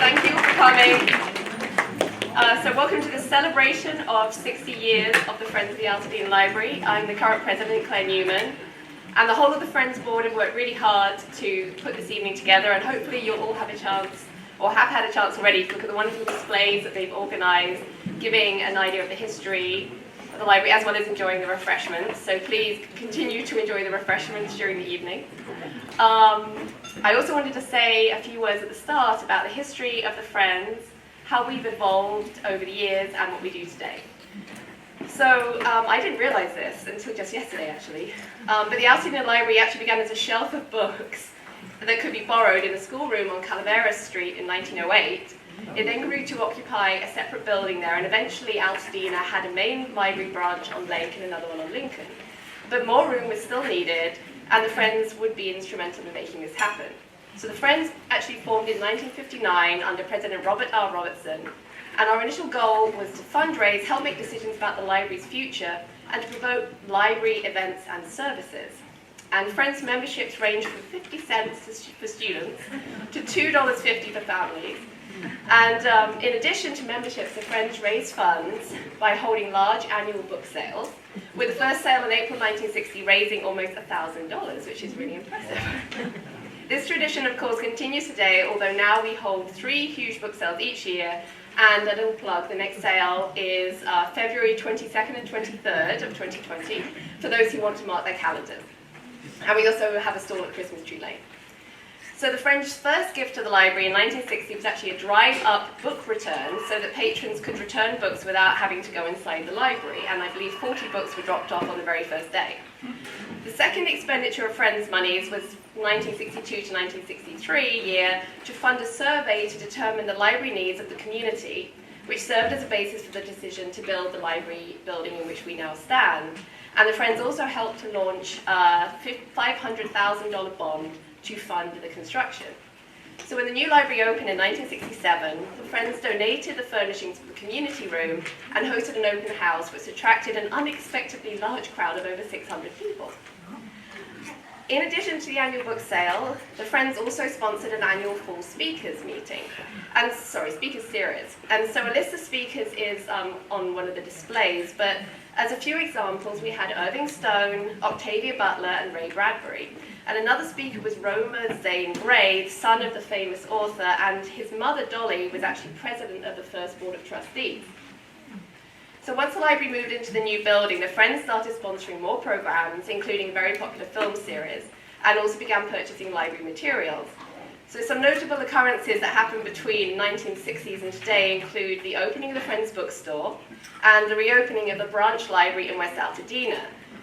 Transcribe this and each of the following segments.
Thank you all for coming. So welcome to the celebration of 60 years of the Friends of the Altadena Library. I'm the current president, Claire Newman, and the whole of the Friends board have worked really hard to put this evening together, and hopefully you'll all have a chance, or have had a chance already, to look at the wonderful displays that they've organised, giving an idea of the history of the library, as well as enjoying the refreshments. So please continue to enjoy the refreshments during the evening. I also wanted to say a few words at the start about the history of the Friends, how we've evolved over the years, and what we do today. So I didn't realise this until just yesterday, actually, but the Altadena Library actually began as a shelf of books that could be borrowed in a schoolroom on Calaveras Street in 1908. It then grew to occupy a separate building there, and eventually Altadena had a main library branch on Lake and another one on Lincoln. But more room was still needed, and the Friends would be instrumental in making this happen. So the Friends actually formed in 1959 under President Robert R. Robertson, and our initial goal was to fundraise, help make decisions about the library's future, and to promote library events and services. And Friends memberships range from 50 cents for students to $2.50 for families. And in addition to memberships, the Friends raise funds by holding large annual book sales, with the first sale in April 1960 raising almost $1,000, which is really impressive. This tradition, of course, continues today, although now we hold 3 huge book sales each year. And a little plug, the next sale is February 22nd and 23rd of 2020, for those who want to mark their calendars. And we also have a stall at Christmas Tree Lane. So the Friends' first gift to the library in 1960 was actually a drive-up book return, so that patrons could return books without having to go inside the library, and I believe 40 books were dropped off on the very first day. The second expenditure of Friends' monies was 1962 to 1963 year to fund a survey to determine the library needs of the community, which served as a basis for the decision to build the library building in which we now stand. And the Friends also helped to launch a $500,000 bond to fund the construction. So when the new library opened in 1967, the Friends donated the furnishings for the community room and hosted an open house, which attracted an unexpectedly large crowd of over 600 people. In addition to the annual book sale, the Friends also sponsored an annual fall speakers series. And so a list of speakers is on one of the displays, but as a few examples, we had Irving Stone, Octavia Butler, and Ray Bradbury. And another speaker was Roma Zane Grey, son of the famous author, and his mother, Dolly, was actually president of the first board of trustees. So once the library moved into the new building, the Friends started sponsoring more programs, including a very popular film series, and also began purchasing library materials. So some notable occurrences that happened between 1960s and today include the opening of the Friends bookstore and the reopening of the branch library in West Altadena.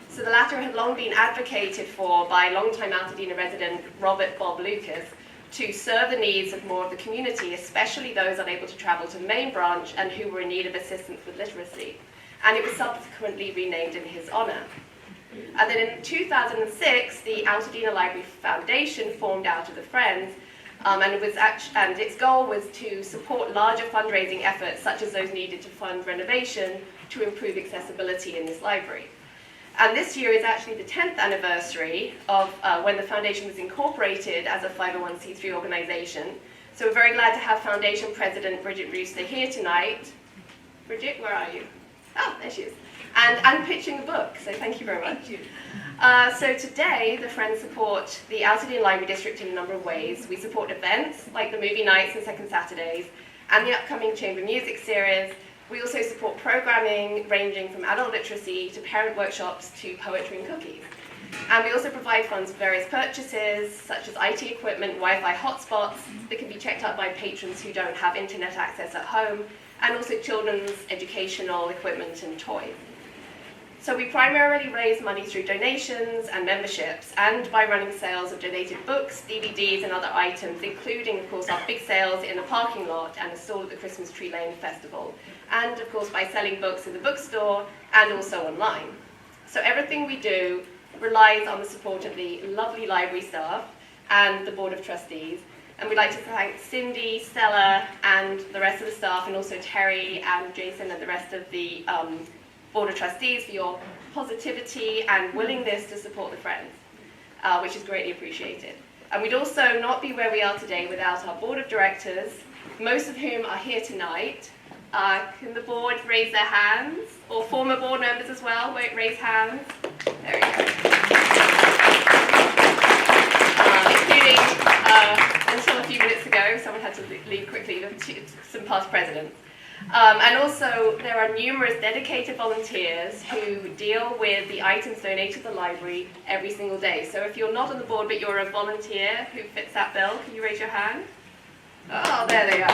So the latter had long been advocated for by longtime Altadena resident Robert Bob Lucas to serve the needs of more of the community, especially those unable to travel to the main branch and who were in need of assistance with literacy. And it was subsequently renamed in his honor. And then in 2006, the Altadena Library Foundation formed out of the Friends, and its goal was to support larger fundraising efforts, such as those needed to fund renovation to improve accessibility in this library. And this year is actually the 10th anniversary of when the foundation was incorporated as a 501c3 organization. So we're very glad to have Foundation President Bridget Brewster here tonight. Bridget, where are you? Oh, there she is. And pitching the book, so thank you very much. So today, the Friends support the Altadena Library District in a number of ways. We support events like the movie nights and second Saturdays, and the upcoming chamber music series. We also support programming ranging from adult literacy to parent workshops to poetry and cookies. And we also provide funds for various purchases, such as IT equipment, Wi-Fi hotspots that can be checked out by patrons who don't have internet access at home, and also children's educational equipment and toys. So we primarily raise money through donations and memberships, and by running sales of donated books, DVDs, and other items, including, of course, our big sales in the parking lot and a stall at the Christmas Tree Lane Festival, and, of course, by selling books in the bookstore and also online. So everything we do relies on the support of the lovely library staff and the Board of Trustees, and we'd like to thank Cindy, Stella, and the rest of the staff, and also Terry and Jason and the rest of the Board of Trustees for your positivity and willingness to support the Friends, which is greatly appreciated. And we'd also not be where we are today without our Board of Directors, most of whom are here tonight. Can the board raise their hands? Or former board members as well, raise hands. There we go. Including, until a few minutes ago, someone had to leave quickly, some past presidents. And also, there are numerous dedicated volunteers who deal with the items donated to the library every single day. So if you're not on the board, but you're a volunteer who fits that bill, can you raise your hand? Oh, there they are.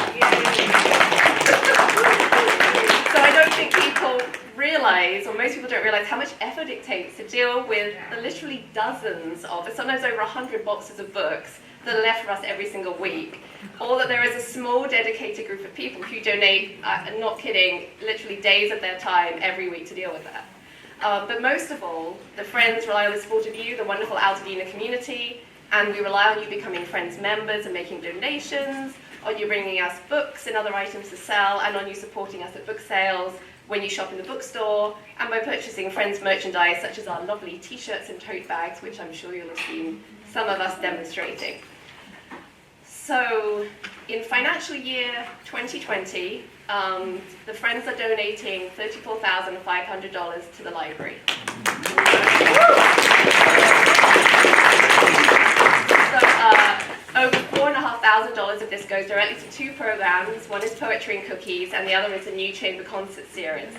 So I don't think people realize, or most people don't realize, how much effort it takes to deal with the literally dozens of, sometimes over 100 boxes of books that are left for us every single week. Or that there is a small dedicated group of people who donate, not kidding, literally days of their time every week to deal with that. But most of all, the Friends rely on the support of you, the wonderful Altadena community, and we rely on you becoming Friends members and making donations, on you bringing us books and other items to sell, and on you supporting us at book sales, when you shop in the bookstore, and by purchasing Friends merchandise such as our lovely t-shirts and tote bags, which I'm sure you'll have seen some of us demonstrating. So in financial year 2020, the Friends are donating $34,500 to the library. So over $4,500 of this goes directly to two programs. One is Poetry and Cookies, and the other is a new chamber concert series.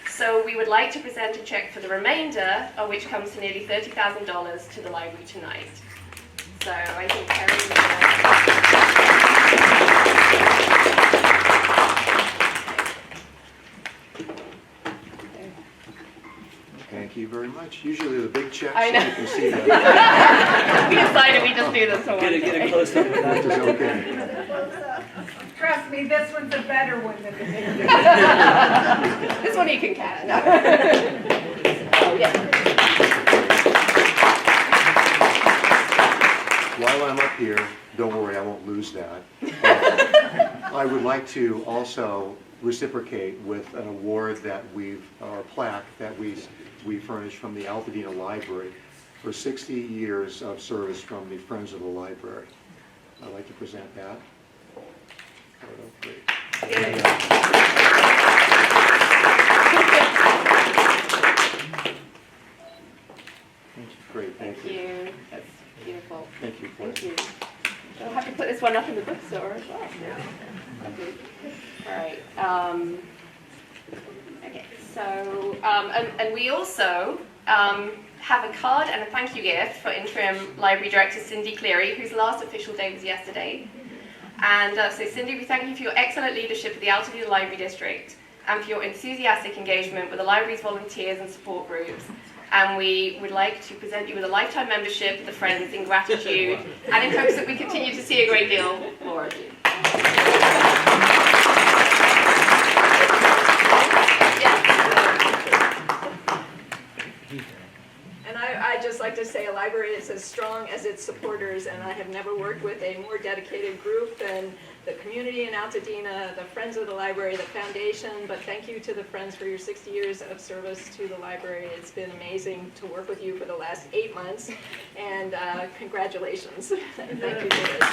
So we would like to present a check for the remainder, which comes to nearly $30,000 to the library tonight. So I think Thank you very much. Usually the big checks, I know. so you can see that. We decided we just do this for one Get a close up with That that. is okay. Trust me, this one's a better one than the big one. This one you can catch. No. Oh, yeah. While I'm up here, don't worry, I won't lose that. I would like to also reciprocate with an award that or a plaque that we furnished from the Altadena Library for 60 years of service from the Friends of the Library. I'd like to present that. Oh, great. Great, thank you. That's beautiful. Thank you for Thank it. you. I'll have to put this one up in the bookstore as well. Okay. All right. Okay. So, and we also have a card and a thank you gift for interim library director Cindy Cleary, whose last official day was yesterday. And so, Cindy, we thank you for your excellent leadership of the Altadena Library District and for your enthusiastic engagement with the library's volunteers and support groups. And we would like to present you with a lifetime membership of the Friends in gratitude and in hopes that we continue to see a great deal more of you. And I'd just like to say a library is as strong as its supporters, and I have never worked with a more dedicated group than the community in Altadena, the Friends of the Library, the foundation, but thank you to the Friends for your 60 years of service to the library. It's been amazing to work with you for the last 8 months, and congratulations. Thank you for this.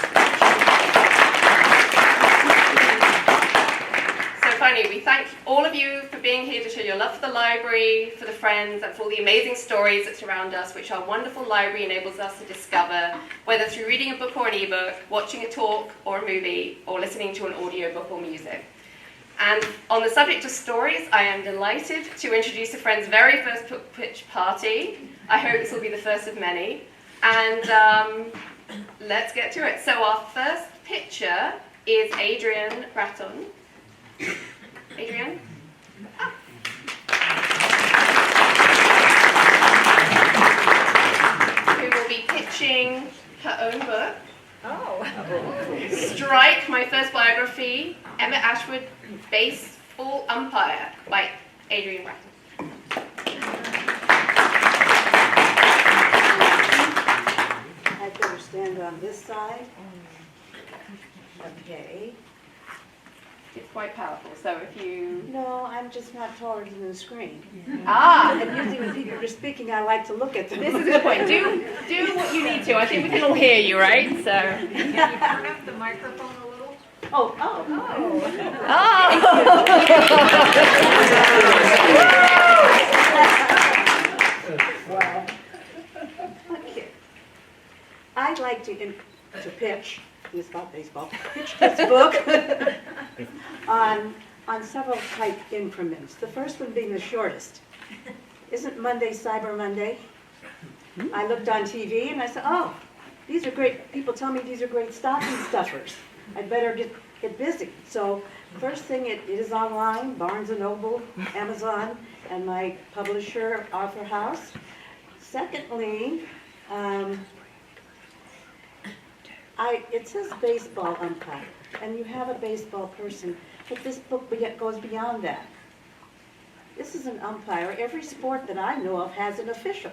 So finally, we thank all of you for being here to show your love for the library, for the Friends, and for all the amazing stories that surround us, which our wonderful library enables us to discover, whether through reading a book or an ebook, watching a talk or a movie, or listening to an audiobook or music. And on the subject of stories, I am delighted to introduce the Friends' very first book pitch party. I hope this will be the first of many. And let's get to it. So our first pitcher is Adrian Bratton. Adrian? Who will be pitching her own book. Oh. Strike, My First Biography, Emmett Ashwood, Baseball Umpire by Adrian Bratton. I better stand on this side. Okay. It's quite powerful, so if you... No, I'm just not taller than the screen. Ah! And usually when people are speaking, I like to look at them. This is a good point. Do what you need to. I think we can all hear you, right? So Can you turn up the microphone a little? Oh. Wow. Okay. I'd like to pitch, it's about baseball, pitch this book on several type increments. The first one being the shortest. Isn't Monday Cyber Monday? I looked on TV and I said, oh, these are great, people tell me these are great stocking stuffers. I'd better get busy. So first thing, it is online, Barnes & Noble, Amazon, and my publisher, Author House. Secondly, it says baseball umpire, and you have a baseball person, but this book goes beyond that. This is an umpire. Every sport that I know of has an official.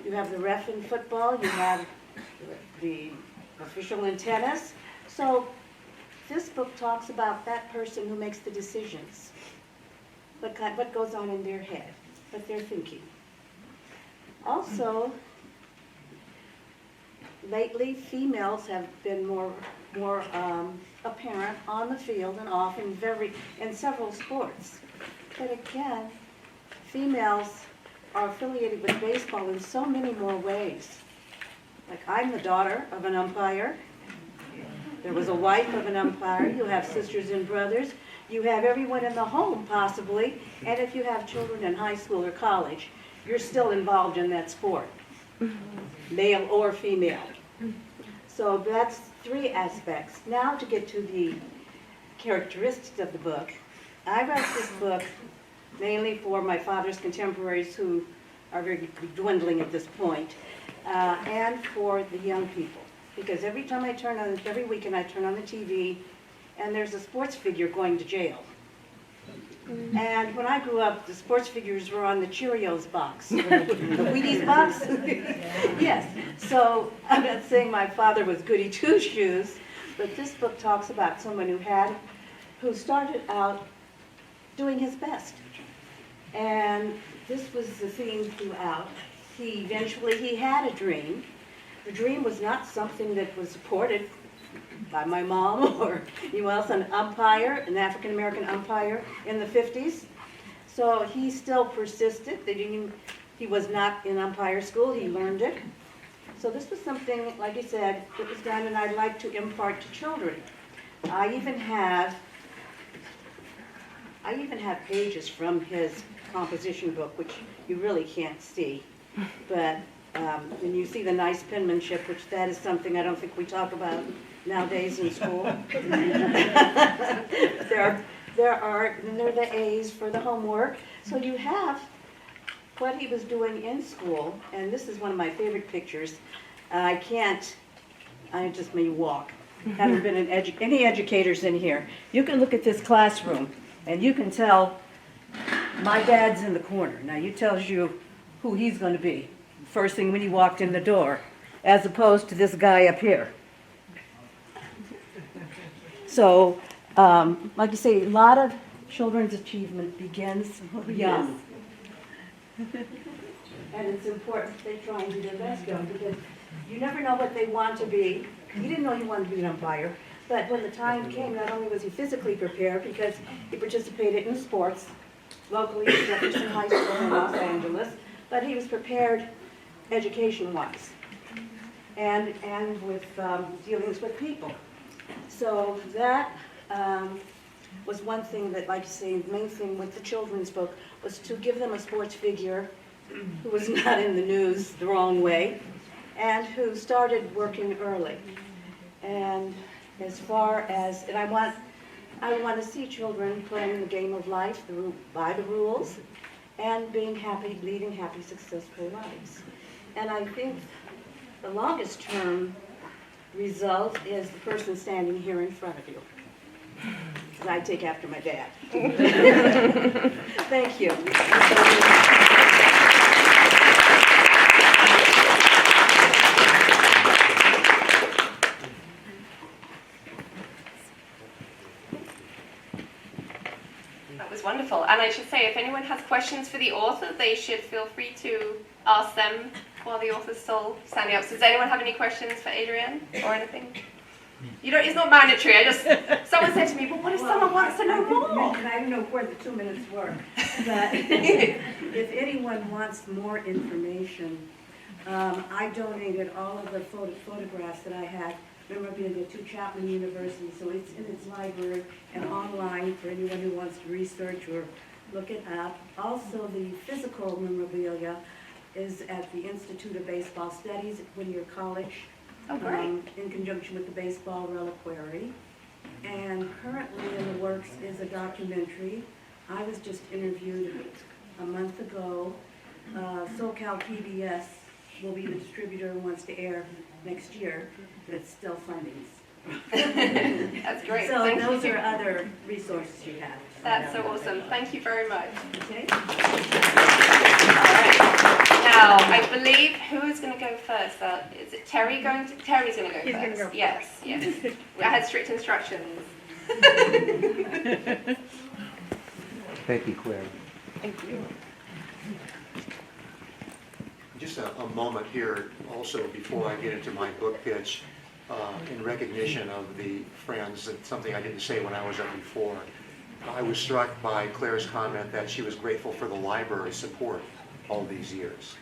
You have the ref in football, you have the official in tennis. So this book talks about that person who makes the decisions, what goes on in their head, what they're thinking. Also, lately, females have been more apparent on the field and off in several sports. But again, females are affiliated with baseball in so many more ways. Like, I'm the daughter of an umpire. There was a wife of an umpire. You have sisters and brothers. You have everyone in the home, possibly. And if you have children in high school or college, you're still involved in that sport, male or female. So that's three aspects. Now to get to the characteristics of the book. I wrote this book mainly for my father's contemporaries who are very dwindling at this point, and for the young people. Because every weekend I turn on the TV, and there's a sports figure going to jail. And when I grew up, the sports figures were on the Cheerios box, the Wheaties box. Yes. So I'm not saying my father was goody two-shoes, but this book talks about someone who started out doing his best. And this was the theme throughout. He had a dream. The dream was not something that was supported by my mom or anyone else, an African American umpire in the 50s. So he still persisted. He was not in umpire school, he learned it. So this was something, like I said, that was done, and I'd like to impart to children. I even have pages from his composition book, which you really can't see. But and you see the nice penmanship, which that is something I don't think we talk about nowadays in school. There are the A's for the homework. So you have what he was doing in school, and this is one of my favorite pictures. I just may walk. Haven't been any educators in here. You can look at this classroom, and you can tell my dad's in the corner. Now, he tells you who he's going to be first thing when he walked in the door, as opposed to this guy up here. So, like you say, a lot of children's achievement begins young. And it's important that they try and do their best young, because you never know what they want to be. He didn't know he wanted to be an umpire, but when the time came, not only was he physically prepared, because he participated in sports locally at Jefferson High School in Los Angeles, but he was prepared education-wise and with dealings with people. So that was one thing that, like you say, the main thing with the children's book was to give them a sports figure who was not in the news the wrong way and who started working early. And as far as, and I want to see children playing the game of life by the rules and being happy, leading happy, successful lives. And I think the longest term result is the person standing here in front of you. Because I take after my dad. Thank you. That was wonderful. And I should say, if anyone has questions for the author, they should feel free to ask them while the author's still standing up. So does anyone have any questions for Adrienne or anything? You know, it's not mandatory. Someone said to me, well, what if someone wants to know more? And I don't know where the 2 minutes were, but if anyone wants more information, I donated all of the photographs that I had, memorabilia to Chapman University, so it's in its library and online for anyone who wants to research or look it up. Also, the physical memorabilia is at the Institute of Baseball Studies at Whittier College. Oh, great. In conjunction with the Baseball Reliquary. And currently in the works is a documentary. I was just interviewed a month ago. SoCal PBS will be the distributor and wants to air next year, but it's still funding. That's great. So Thank those you. are other resources you have. That's so awesome. Thank you very much. Okay? All right. Now, I believe, who is going to go first? Is it Terry going to? Terry's going to go He's first. gonna go first. Yes. I had strict instructions. Thank you, Claire. Thank you. Just a moment here also before I get into my book pitch, in recognition of the Friends, it's something I didn't say when I was up before. I was struck by Claire's comment that she was grateful for the library's support all these years.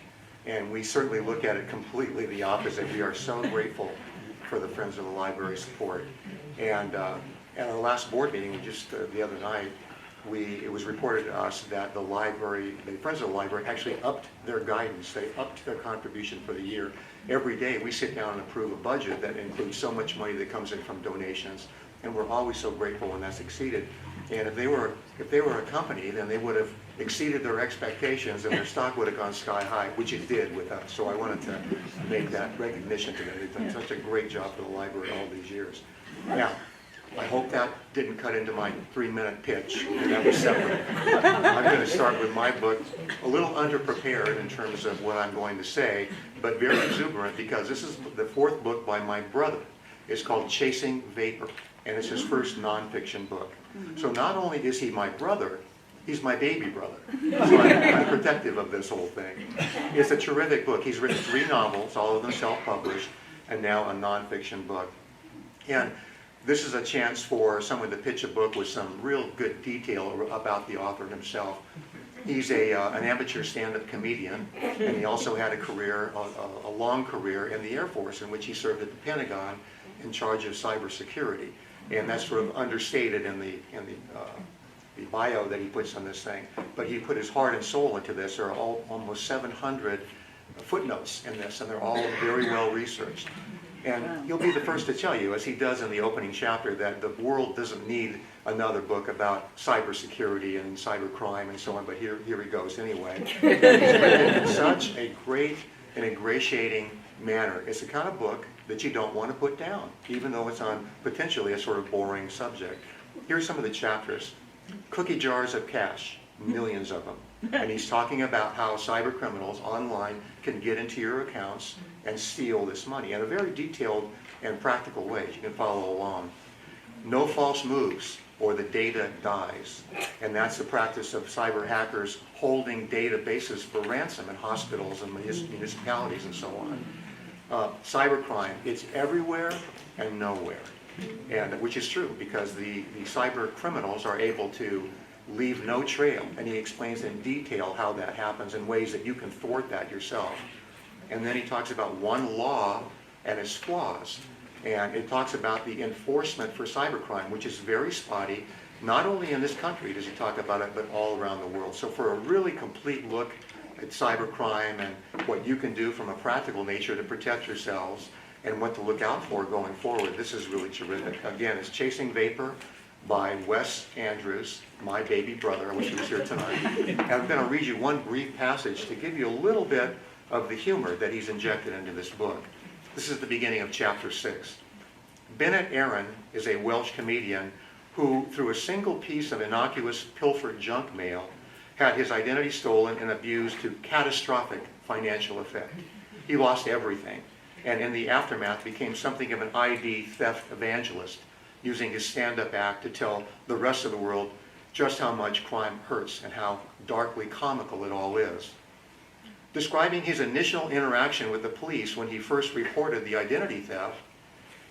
And we certainly look at it completely the opposite. We are so grateful for the Friends of the Library support. And at our last board meeting, just the other night, it was reported to us that the Friends of the Library actually upped their guidance. They upped their contribution for the year. Every day we sit down and approve a budget that includes so much money that comes in from donations, and we're always so grateful when that's exceeded. And if they were a company, then they would have exceeded their expectations and their stock would have gone sky high, which it did with us. So I wanted to make that recognition to them. They've done such a great job for the library all these years. Now, I hope that didn't cut into my 3-minute pitch. That was separate. I'm going to start with my book, a little underprepared in terms of what I'm going to say, but very exuberant because this is the 4th book by my brother. It's called Chasing Vapor, and it's his first nonfiction book. So not only is he my brother, he's my baby brother. So I'm protective of this whole thing. It's a terrific book. He's written 3 novels, all of them self-published, and now a nonfiction book. And this is a chance for someone to pitch a book with some real good detail about the author himself. He's an amateur stand-up comedian, and he also had a long career in the Air Force in which he served at the Pentagon in charge of cybersecurity. And that's sort of understated in the bio that he puts on this thing. But he put his heart and soul into this. There are almost 700 footnotes in this, and they're all very well researched. And he'll be the first to tell you, as he does in the opening chapter, that the world doesn't need another book about cybersecurity and cybercrime and so on, but here he goes anyway. He's written in such a great and ingratiating manner. It's the kind of book that you don't want to put down, even though it's on potentially a sort of boring subject. Here's some of the chapters. Cookie jars of cash, millions of them. And he's talking about how cyber criminals online can get into your accounts and steal this money in a very detailed and practical way. You can follow along. No false moves or the data dies. And that's the practice of cyber hackers holding databases for ransom in hospitals and municipalities and so on. Cybercrime, it's everywhere and nowhere. And which is true because the cyber criminals are able to leave no trail, and he explains in detail how that happens in ways that you can thwart that yourself. And then he talks about one law and its flaws, and it talks about the enforcement for cybercrime, which is very spotty. Not only in this country does he talk about it, but all around the world. So for a really complete look at cybercrime and what you can do from a practical nature to protect yourselves and what to look out for going forward, this is really terrific. Again, it's Chasing Vapor by Wes Andrews, my baby brother. I wish he was here tonight. And I'm going to read you one brief passage to give you a little bit of the humor that he's injected into this book. This is the beginning of chapter 6. Bennett Aaron is a Welsh comedian who, through a single piece of innocuous pilfered junk mail, had his identity stolen and abused to catastrophic financial effect. He lost everything, and in the aftermath became something of an ID theft evangelist, using his stand-up act to tell the rest of the world just how much crime hurts and how darkly comical it all is. Describing his initial interaction with the police when he first reported the identity theft,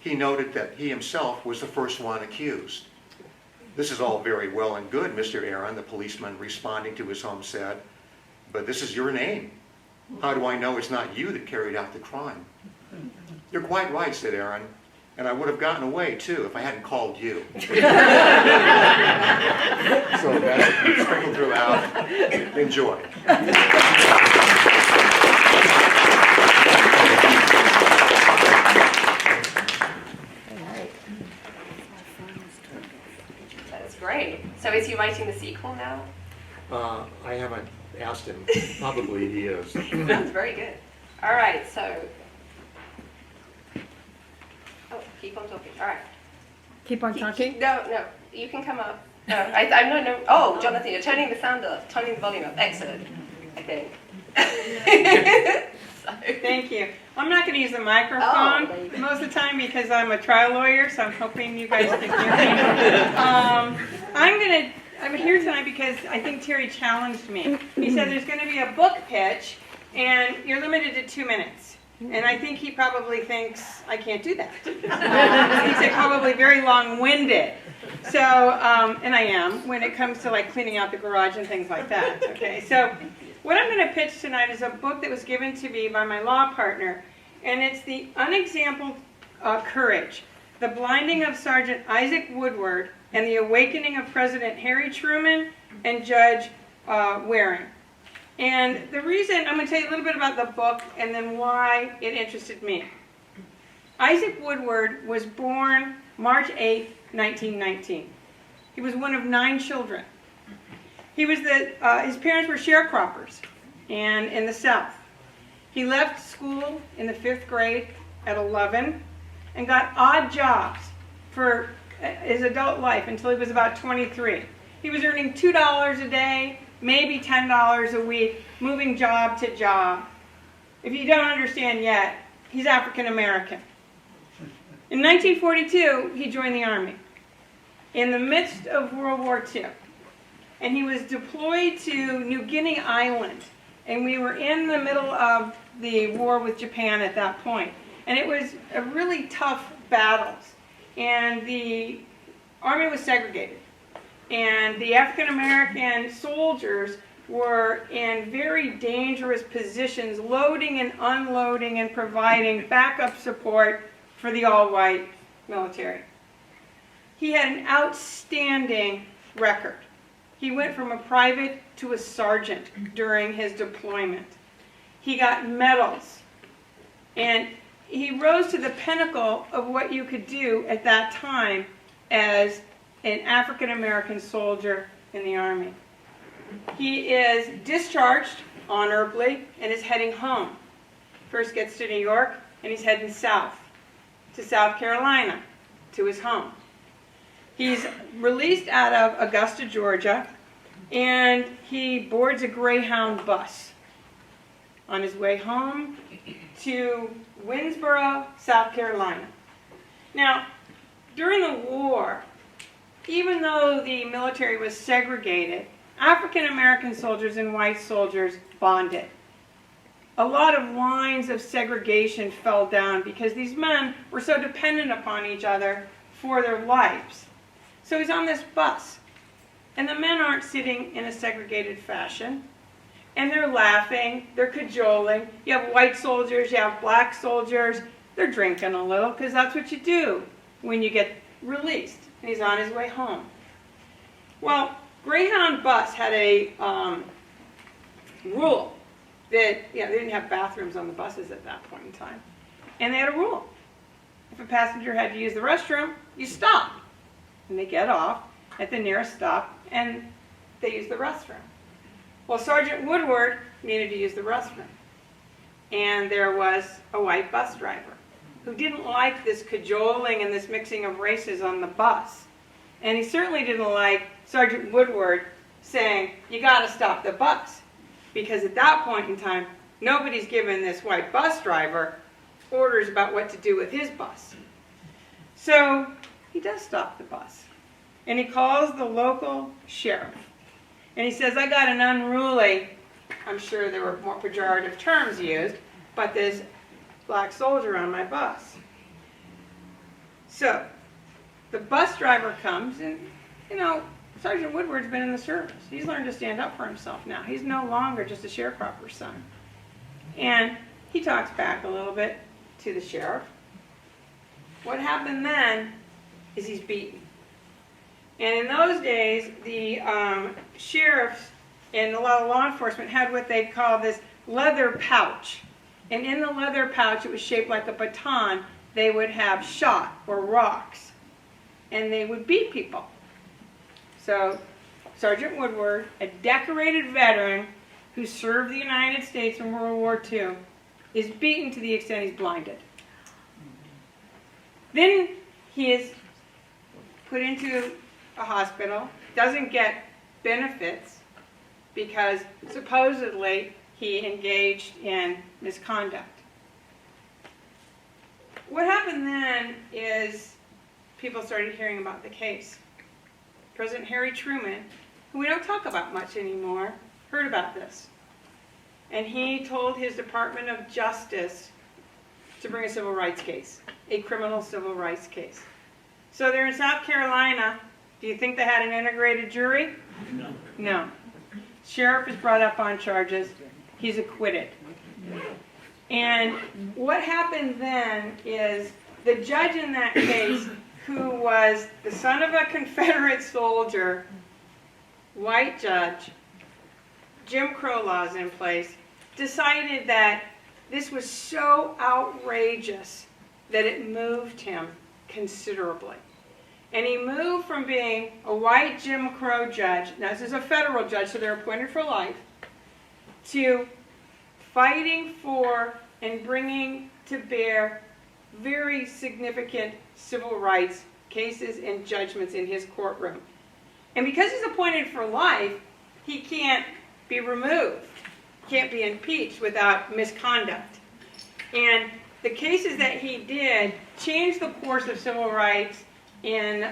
he noted that he himself was the first one accused. "This is all very well and good, Mr. Aaron," the policeman responding to his home said, "but this is your name. How do I know it's not you that carried out the crime?" "You're quite right," said Aaron, "and I would have gotten away too if I hadn't called you." So that's sprinkled throughout. Enjoy. That's great. So is he writing the sequel now? I haven't asked him. Probably he is. Sounds very good. All right, so. Oh, keep on talking. All right. Keep on talking? No, you can come up. No, I'm not. No. Oh, Jonathan, you're turning the sound up, turning the volume up. Excellent. I think. Thank you. I'm not going to use the microphone most of the time because I'm a trial lawyer, so I'm hoping you guys can hear me. I'm here tonight because I think Terry challenged me. He said there's going to be a book pitch, and you're limited to 2 minutes. And I think he probably thinks I can't do that. He said probably very long-winded. So, and I am, when it comes to like cleaning out the garage and things like that. Okay, so what I'm going to pitch tonight is a book that was given to me by my law partner, and it's The Unexampled Courage, The Blinding of Sergeant Isaac Woodward and the Awakening of President Harry Truman and Judge Waring. And the reason, I'm going to tell you a little bit about the book and then why it interested me. Isaac Woodward was born March 8, 1919. He was one of 9 children. He was his parents were sharecroppers and in the South. He left school in the 5th grade at 11 and got odd jobs for his adult life until he was about 23. He was earning $2 a day, maybe $10 a week, moving job to job. If you don't understand yet, he's African American. In 1942, he joined the Army in the midst of World War II. And he was deployed to New Guinea Island. And we were in the middle of the war with Japan at that point. And it was a really tough battles. And the Army was segregated. And the African American soldiers were in very dangerous positions, loading and unloading and providing backup support for the all-white military. He had an outstanding record. He went from a private to a sergeant during his deployment. He got medals. And he rose to the pinnacle of what you could do at that time as an African American soldier in the Army. He is discharged honorably and is heading home. First gets to New York and he's heading south to South Carolina, to his home. He's released out of Augusta, Georgia, and he boards a Greyhound bus on his way home to Winnsboro, South Carolina. Now, during the war, even though the military was segregated, African American soldiers and white soldiers bonded. A lot of lines of segregation fell down because these men were so dependent upon each other for their lives. So he's on this bus, and the men aren't sitting in a segregated fashion, and they're laughing, they're cajoling. You have white soldiers, you have black soldiers, they're drinking a little, because that's what you do when you get released, and he's on his way home. Well, Greyhound bus had a rule that, they didn't have bathrooms on the buses at that point in time, and they had a rule. If a passenger had to use the restroom, you stop. And they get off at the nearest stop, and they use the restroom. Well, Sergeant Woodward needed to use the restroom. And there was a white bus driver who didn't like this cajoling and this mixing of races on the bus. And he certainly didn't like Sergeant Woodward saying, "You got to stop the bus." Because at that point in time, nobody's given this white bus driver orders about what to do with his bus. So he does stop the bus. And he calls the local sheriff. And he says, "I got an unruly," I'm sure there were more pejorative terms used, "but this black soldier on my bus." So the bus driver comes and, Sergeant Woodward's been in the service. He's learned to stand up for himself now. He's no longer just a sharecropper's son. And he talks back a little bit to the sheriff. What happened then is he's beaten. And in those days, the sheriffs and a lot of law enforcement had what they call this leather pouch. And in the leather pouch, it was shaped like a baton. They would have shot or rocks. And they would beat people. So Sergeant Woodward, a decorated veteran who served the United States in World War II, is beaten to the extent he's blinded. Then he is put into a hospital, doesn't get benefits because supposedly he engaged in misconduct. What happened then is people started hearing about the case. President Harry Truman, who we don't talk about much anymore, heard about this. And he told his Department of Justice to bring a civil rights case, a criminal civil rights case. So they're in South Carolina. Do you think they had an integrated jury? No. No. Sheriff is brought up on charges. He's acquitted. And what happened then is the judge in that case, who was the son of a Confederate soldier, white judge, Jim Crow laws in place, decided that this was so outrageous that it moved him considerably. And he moved from being a white Jim Crow judge, now this is a federal judge, so they're appointed for life, to fighting for and bringing to bear very significant civil rights cases and judgments in his courtroom. And because he's appointed for life, he can't be removed, can't be impeached without misconduct. And the cases that he did changed the course of civil rights in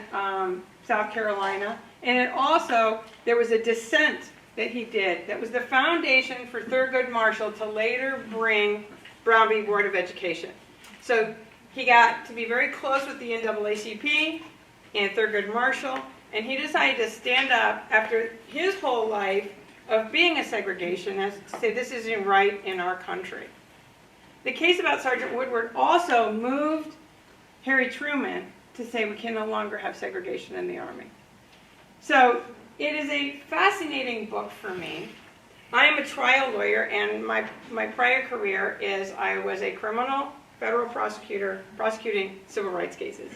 South Carolina. And it also, there was a dissent that he did that was the foundation for Thurgood Marshall to later bring Brown v. Board of Education. So he got to be very close with the NAACP and Thurgood Marshall, and he decided to stand up after his whole life of being a segregationist to say this isn't right in our country. The case about Sergeant Woodward also moved Harry Truman to say we can no longer have segregation in the Army. So it is a fascinating book for me. I am a trial lawyer, and my prior career is I was a criminal federal prosecutor prosecuting civil rights cases.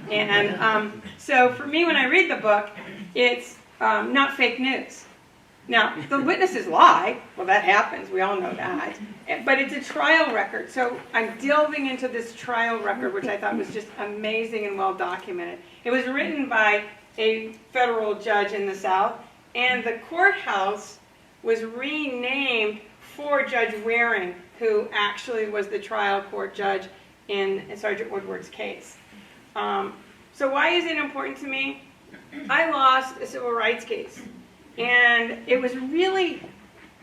And so for me, when I read the book, it's not fake news. Now, the witnesses lie. Well, that happens. We all know that. But it's a trial record. So I'm delving into this trial record, which I thought was just amazing and well documented. It was written by a federal judge in the South, and the courthouse was renamed for Judge Waring, who actually was the trial court judge in Sergeant Woodward's case. So why is it important to me? I lost a civil rights case. And it was really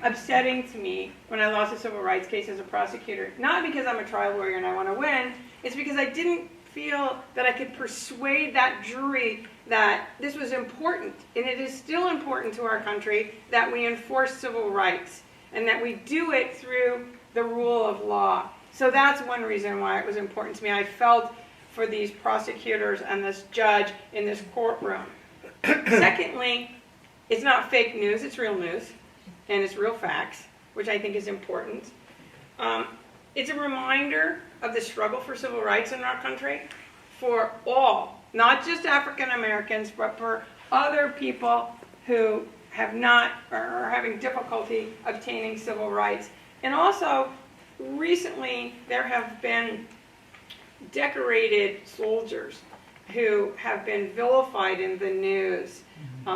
upsetting to me when I lost a civil rights case as a prosecutor. Not because I'm a trial lawyer and I want to win. It's because I didn't feel that I could persuade that jury that this was important. And it is still important to our country that we enforce civil rights and that we do it through the rule of law. So that's one reason why it was important to me. I felt for these prosecutors and this judge in this courtroom. Secondly, it's not fake news, it's real news, and it's real facts, which I think is important. It's a reminder of the struggle for civil rights in our country for all, not just African Americans, but for other people who have not or are having difficulty obtaining civil rights. And also, recently there have been decorated soldiers who have been vilified in the news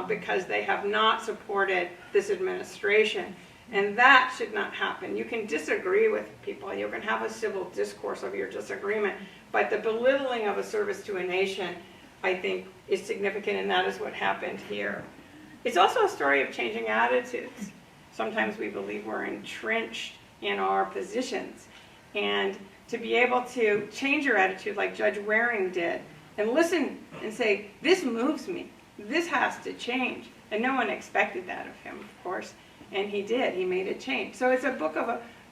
because they have not supported this administration. And that should not happen. You can disagree with people. You can have a civil discourse of your disagreement. But the belittling of a service to a nation, I think, is significant, and that is what happened here. It's also a story of changing attitudes. Sometimes we believe we're entrenched in our positions. And to be able to change your attitude like Judge Waring did, and listen and say, this moves me. This has to change. And no one expected that of him, of course. And he did. He made it change. So it's a book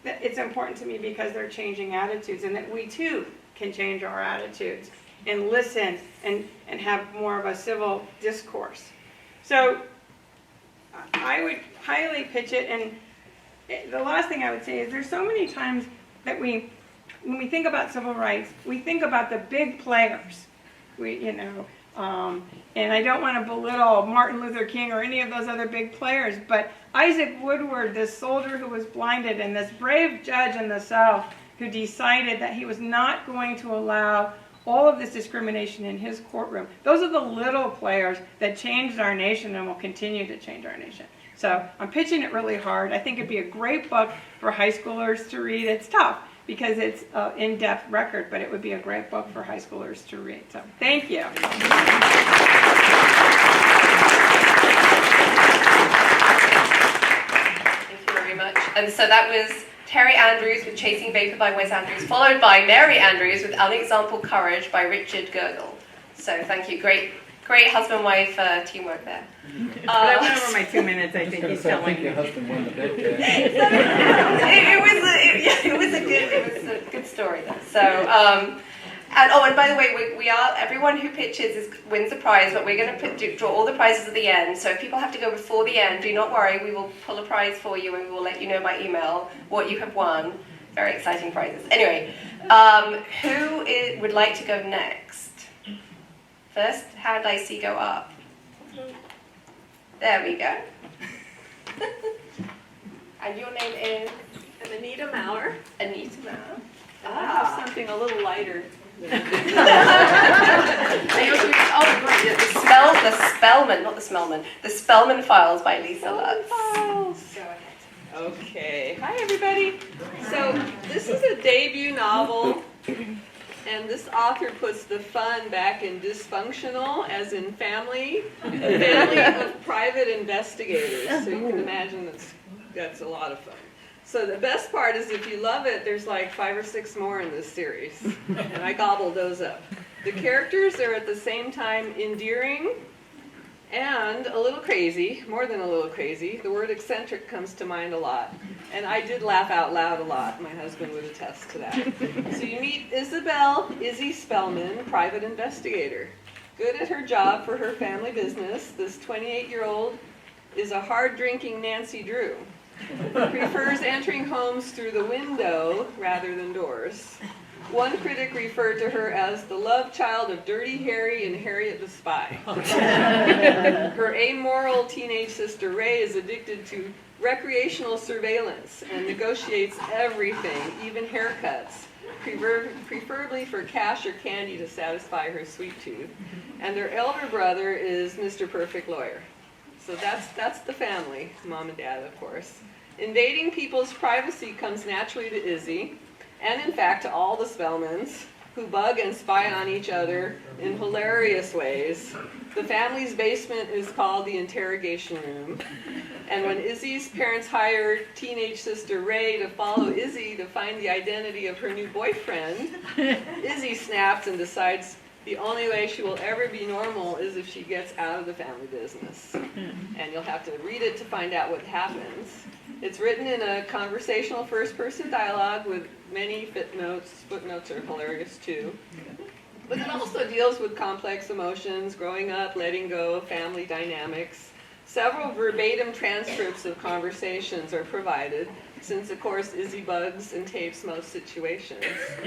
it's important to me because they're changing attitudes, and that we too can change our attitudes and listen and have more of a civil discourse. So I would highly pitch it. And the last thing I would say is there's so many times that when we think about civil rights, we think about the big players. And I don't want to belittle Martin Luther King or any of those other big players, but Isaac Woodward, this soldier who was blinded, and this brave judge in the South who decided that he was not going to allow all of this discrimination in his courtroom. Those are the little players that changed our nation and will continue to change our nation. So I'm pitching it really hard. I think it'd be a great book for high schoolers to read. It's tough because it's an in-depth record, but it would be a great book for high schoolers to read. So thank you. Thank you very much. And so that was Terry Andrews with Chasing Vapor by Wes Andrews, followed by Mary Andrews with Unexampled Courage by Richard Gurgle. So thank you. Great husband-wife teamwork there. But I went over my 2 minutes, I think he's telling me. Your husband won the bet. It was a good story though. So, and by the way, everyone who pitches wins a prize, but we're going to draw all the prizes at the end. So if people have to go before the end, do not worry. We will pull a prize for you, and we will let you know by email what you have won. Very exciting prizes. Anyway, who would like to go next? First hand I see go up. There we go. And your name is? I'm Anita Maurer. Anita Maurer. I have something a little lighter. Oh, great. The Spellman, not the Smellman. The Spellman Files by Lisa Lutz. Go ahead. Okay. Hi, everybody. So this is a debut novel, and this author puts the fun back in dysfunctional, as in family of private investigators. So you can imagine that's a lot of fun. So the best part is if you love it, there's like 5 or 6 more in this series, and I gobbled those up. The characters are at the same time endearing and a little crazy, more than a little crazy. The word eccentric comes to mind a lot, and I did laugh out loud a lot. My husband would attest to that. So you meet Izzy Spellman, private investigator. Good at her job for her family business, this 28-year-old is a hard-drinking Nancy Drew. Prefers entering homes through the window rather than doors. One critic referred to her as the love child of Dirty Harry and Harriet the Spy. Her amoral teenage sister Ray is addicted to recreational surveillance and negotiates everything, even haircuts, preferably for cash or candy to satisfy her sweet tooth. And their elder brother is Mr. Perfect Lawyer. So that's the family, mom and dad, of course. Invading people's privacy comes naturally to Izzy, and in fact to all the Spellmans, who bug and spy on each other in hilarious ways. The family's basement is called the interrogation room. And when Izzy's parents hire teenage sister Ray to follow Izzy to find the identity of her new boyfriend, Izzy snaps and decides the only way she will ever be normal is if she gets out of the family business. And you'll have to read it to find out what happens. It's written in a conversational first-person dialogue with many footnotes. Footnotes are hilarious too. But it also deals with complex emotions, growing up, letting go, family dynamics. Several verbatim transcripts of conversations are provided, since of course Izzy bugs and tapes most situations.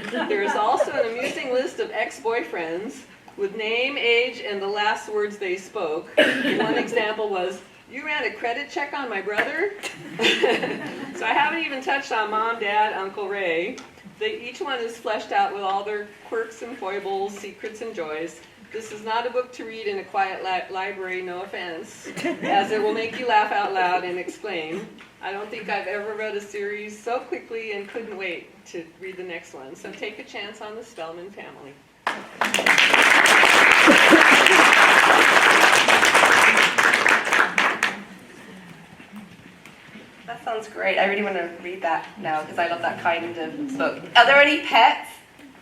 There is also an amusing list of ex-boyfriends with name, age, and the last words they spoke. One example was, "You ran a credit check on my brother?" So I haven't even touched on Mom, Dad, Uncle Ray. Each one is fleshed out with all their quirks and foibles, secrets and joys. This is not a book to read in a quiet library, no offense, as it will make you laugh out loud and exclaim. I don't think I've ever read a series so quickly and couldn't wait to read the next one. So take a chance on the Spellman family. That sounds great. I really want to read that now because I love that kind of book. Are there any pets?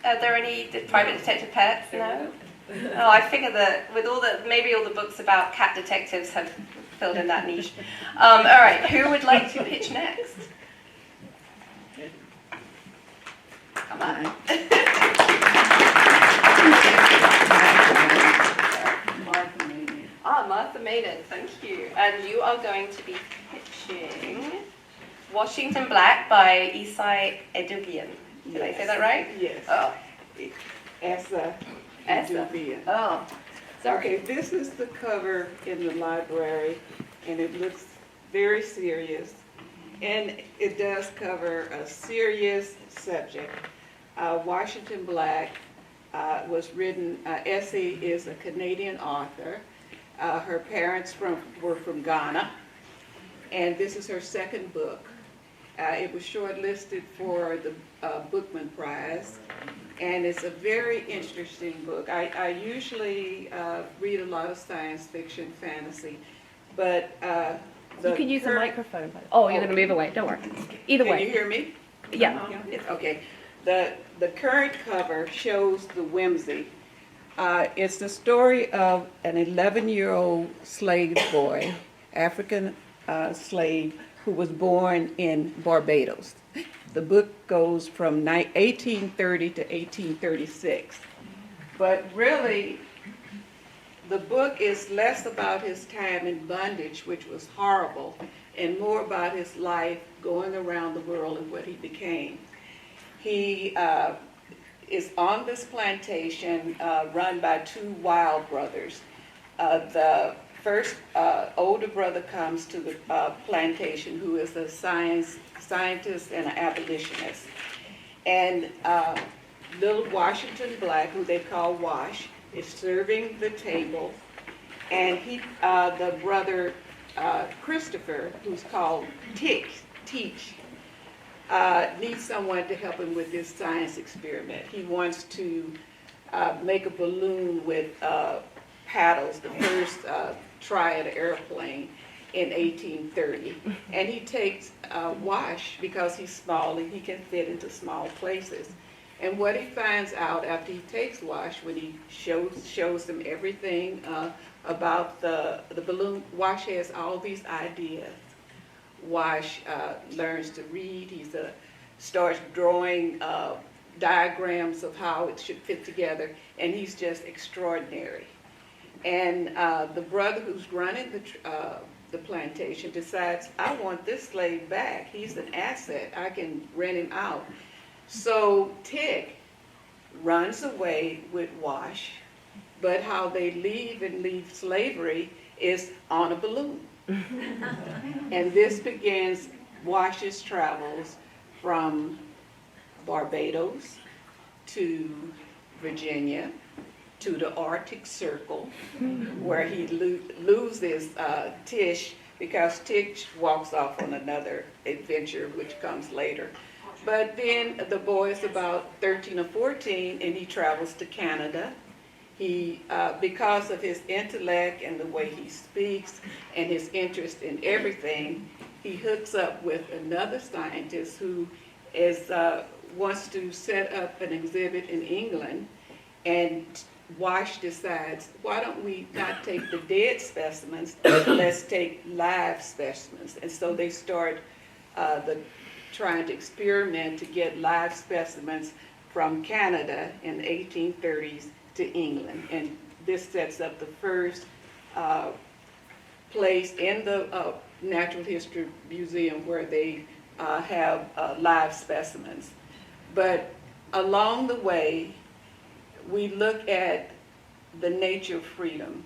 Are there any private detective pets? No? Oh, I figure that with maybe all the books about cat detectives have filled in that niche. All right, who would like to pitch next? Come on. Martha Maiden, thank you. And you are going to be pitching Washington Black by Isai Edubian. Did I say that right? Yes. Oh. Essa. Essa. Edubian. Oh, sorry. Okay, this is the cover in the library, and it looks very serious. And it does cover a serious subject. Washington Black was written, Essie is a Canadian author. Her parents were from Ghana, and this is her second book. It was shortlisted for the Bookman Prize, and it's a very interesting book. I usually read a lot of science fiction, fantasy, but You can use the microphone. Oh, you're going to move away. Don't worry. Either Can you way. hear me? Yeah. Okay. The current cover shows the whimsy. It's the story of an 11-year-old slave boy, African slave, who was born in Barbados. The book goes from 1830 to 1836. But really, the book is less about his time in bondage, which was horrible, and more about his life going around the world and what he became. He is on this plantation run by two wild brothers. The first older brother comes to the plantation, who is a scientist and an abolitionist. And little Washington Black, who they call Wash, is serving the table. And the brother Christopher, who's called Teach, needs someone to help him with this science experiment. He wants to make a balloon with paddles, the first try at an airplane in 1830. And he takes Wash because he's small and he can fit into small places. And what he finds out after he takes Wash, when he shows them everything about the balloon, Wash has all these ideas. Wash learns to read. He starts drawing diagrams of how it should fit together, and he's just extraordinary. And the brother who's running the plantation decides, I want this slave back. He's an asset. I can rent him out. So Tick runs away with Wash, but how they leave slavery is on a balloon. And this begins Wash's travels from Barbados to Virginia to the Arctic Circle, where he loses Tish because Tish walks off on another adventure, which comes later. But then the boy is about 13 or 14, and he travels to Canada. He, because of his intellect and the way he speaks and his interest in everything, he hooks up with another scientist who wants to set up an exhibit in England. And Wash decides, why don't we not take the dead specimens, let's take live specimens. And so they start trying to experiment to get live specimens from Canada in the 1830s to England. And this sets up the first place in the Natural History Museum where they have live specimens. But along the way, we look at the nature of freedom.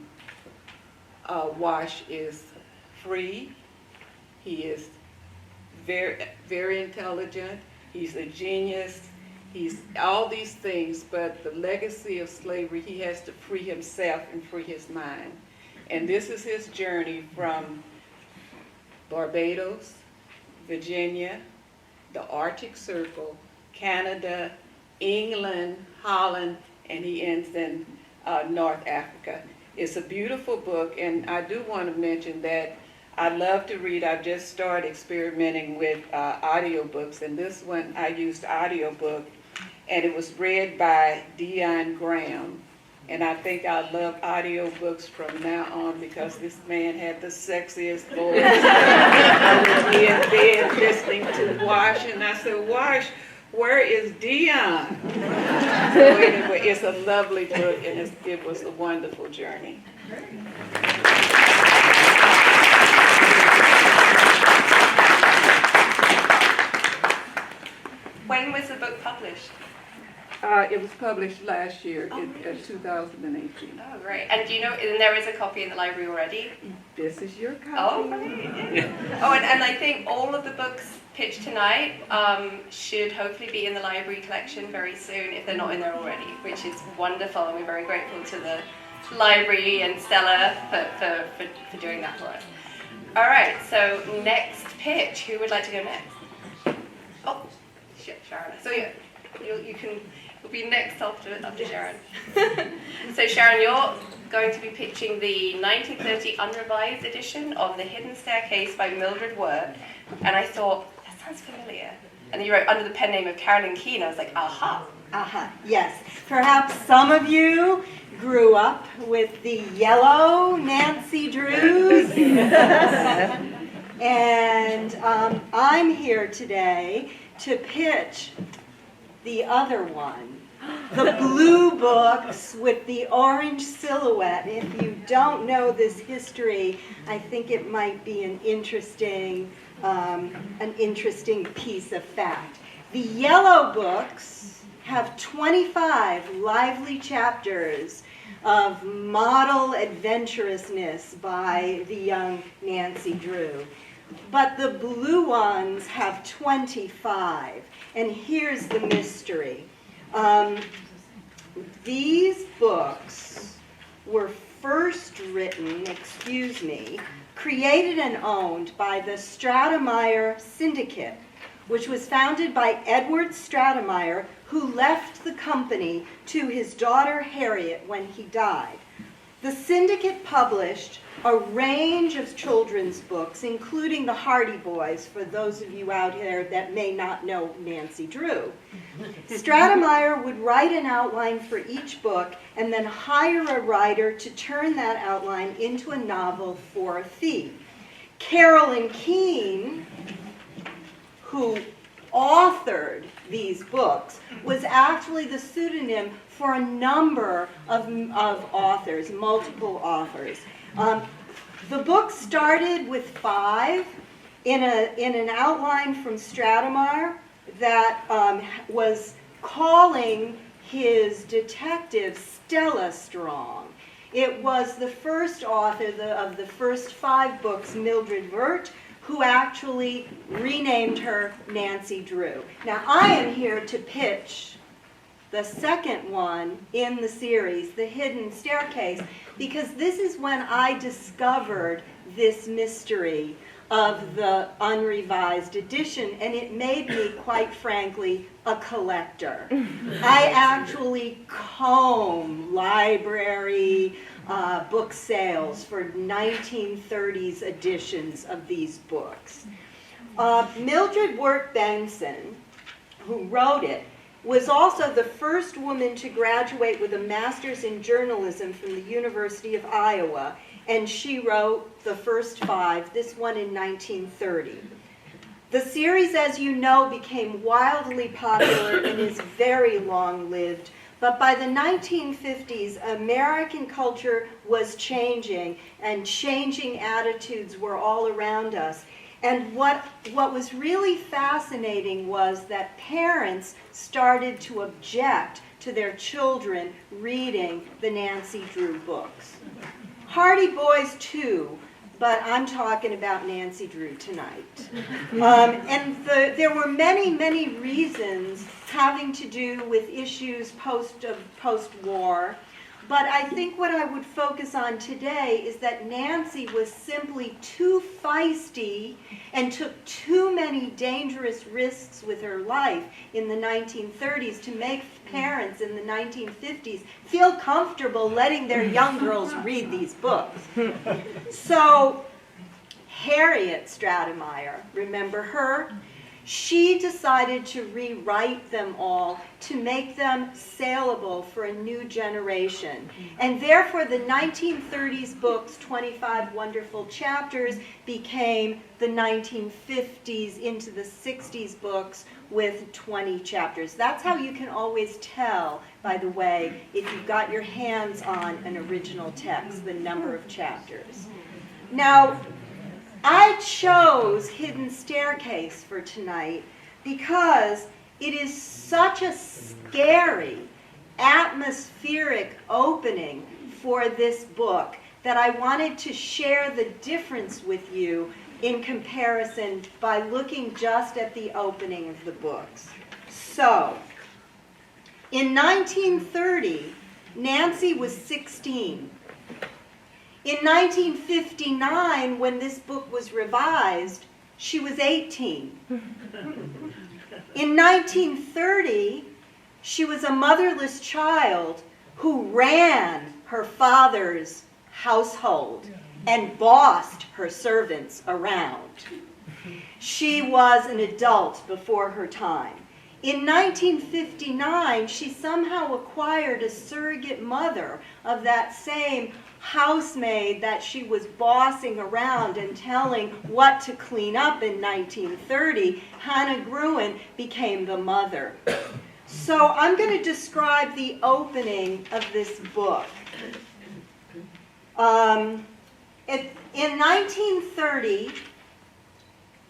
Wash is free. He is very, very intelligent. He's a genius. He's all these things, but the legacy of slavery, he has to free himself and free his mind. And this is his journey from Barbados, Virginia, the Arctic Circle, Canada, England, Holland, and he ends in North Africa. It's a beautiful book, and I do want to mention that I love to read. I've just started experimenting with audiobooks, and this one I used audiobook, and it was read by Dion Graham, And I think I'll love audiobooks from now on because this man had the sexiest voice. I would be in bed listening to Wash, and I said, Wash, where is Dion? So anyway, it's a lovely book, and it was a wonderful journey. When was the book published? It was published last year in 2018. Oh, great. And do you know, and there is a copy in the library already? This is your copy. Oh, right. Oh, and I think all of the books pitched tonight should hopefully be in the library collection very soon if they're not in there already, which is wonderful. And we're very grateful to the library and Stella for doing that for us. All right, so next pitch. Who would like to go next? Oh, Sharon. So you can. Will be next after Sharon. So Sharon, you're going to be pitching the 1930 unrevised edition of The Hidden Staircase by Mildred Wirt, and I thought, that sounds familiar. And then you wrote under the pen name of Carolyn Keene. I was like, aha. Aha, yes. Perhaps some of you grew up with the yellow Nancy Drews. And I'm here today to pitch the other one, the blue books with the orange silhouette. If you don't know this history, I think it might be an interesting piece of fact. The yellow books have 25 lively chapters of model adventurousness by the young Nancy Drew. But the blue ones have 25. And here's the mystery. These books were first written, created and owned by the Stratemeyer Syndicate, which was founded by Edward Stratemeyer, who left the company to his daughter Harriet when he died. The syndicate published a range of children's books, including the Hardy Boys, for those of you out there that may not know Nancy Drew. Stratemeyer would write an outline for each book and then hire a writer to turn that outline into a novel for a fee. Carolyn Keene, who authored these books, was actually the pseudonym for a number of authors, multiple authors. The book started with 5 in an outline from Stratemeyer that was calling his detective Stella Strong. It was the first author of the first 5 books, Mildred Wirt, who actually renamed her Nancy Drew. Now I am here to pitch the second one in the series, The Hidden Staircase, because this is when I discovered this mystery of the unrevised edition, and it made me, quite frankly, a collector. I actually comb library book sales for 1930s editions of these books. Mildred Wirt Benson, who wrote it, was also the first woman to graduate with a master's in journalism from the University of Iowa, and she wrote the first 5, this one in 1930. The series, as you know, became wildly popular and is very long-lived, but by the 1950s, American culture was changing, and changing attitudes were all around us. And what was really fascinating was that parents started to object to their children reading the Nancy Drew books. Hardy Boys too, but I'm talking about Nancy Drew tonight. There were many, many reasons having to do with issues post-war. But I think what I would focus on today is that Nancy was simply too feisty and took too many dangerous risks with her life in the 1930s to make parents in the 1950s feel comfortable letting their young girls read these books. So Harriet Stratemeyer, remember her? she decided to rewrite them all to make them saleable for a new generation. And therefore, the 1930s books, 25 Wonderful Chapters, became the 1950s into the 60s books with 20 chapters. That's how you can always tell, by the way, if you've got your hands on an original text, the number of chapters. Now, I chose Hidden Staircase for tonight because it is such a scary, atmospheric opening for this book that I wanted to share the difference with you in comparison by looking just at the opening of the books. So, in 1930, Nancy was 16. In 1959, when this book was revised, she was 18. In 1930, she was a motherless child who ran her father's household and bossed her servants around. She was an adult before her time. In 1959, she somehow acquired a surrogate mother of that same housemaid that she was bossing around and telling what to clean up in 1930. Hannah Gruen became the mother. So I'm going to describe the opening of this book. In 1930,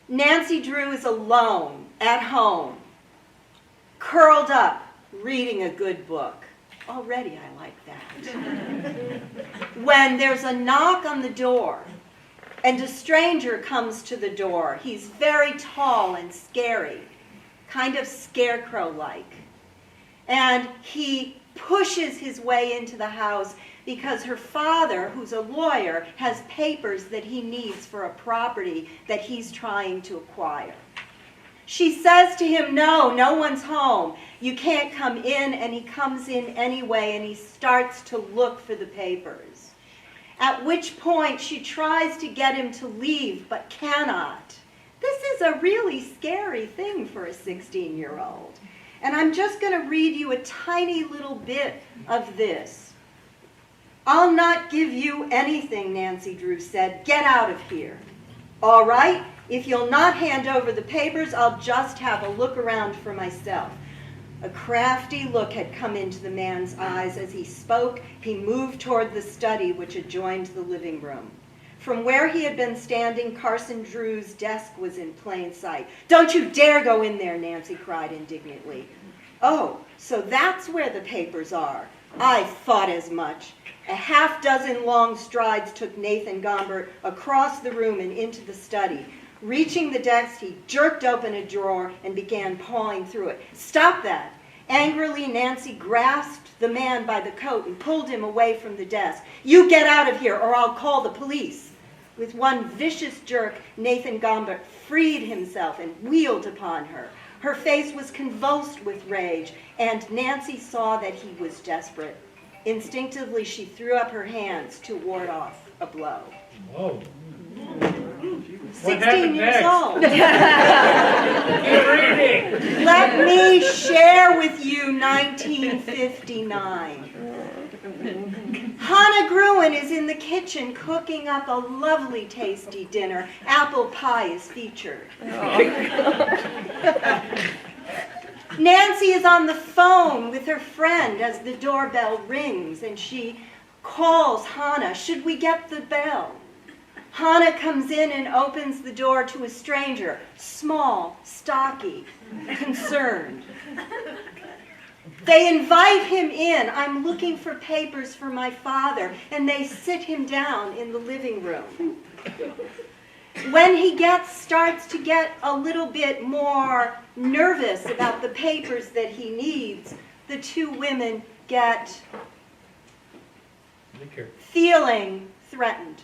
Nancy Drew is alone at home, curled up, reading a good book. Already I like that. When there's a knock on the door, and a stranger comes to the door. He's very tall and scary, kind of scarecrow-like. And he pushes his way into the house because her father, who's a lawyer, has papers that he needs for a property that he's trying to acquire. She says to him, no one's home. You can't come in, and he comes in anyway, and he starts to look for the papers. At which point she tries to get him to leave, but cannot. This is a really scary thing for a 16-year-old. And I'm just going to read you a tiny little bit of this. I'll not give you anything, Nancy Drew said. Get out of here. All right, if you'll not hand over the papers, I'll just have a look around for myself. A crafty look had come into the man's eyes as he spoke. He moved toward the study which adjoined the living room. From where he had been standing, Carson Drew's desk was in plain sight. Don't you dare go in there, Nancy cried indignantly. Oh, so that's where the papers are. I thought as much. A half-dozen long strides took Nathan Gombert across the room and into the study. Reaching the desk, he jerked open a drawer and began pawing through it. Stop that! Angrily, Nancy grasped the man by the coat and pulled him away from the desk. You get out of here or I'll call the police. With one vicious jerk, Nathan Gombert freed himself and wheeled upon her. Her face was convulsed with rage, and Nancy saw that he was desperate. Instinctively, she threw up her hands to ward off a blow. Whoa. 16 years old. Keep reading. Let me share with you 1959. Hannah Gruen is in the kitchen cooking up a lovely tasty dinner. Apple pie is featured. Nancy is on the phone with her friend as the doorbell rings, and she calls Hannah, should we get the bell? Hannah comes in and opens the door to a stranger, small, stocky, concerned. They invite him in. I'm looking for papers for my father, and they sit him down in the living room. When he starts to get a little bit more nervous about the papers that he needs, the two women get feeling threatened.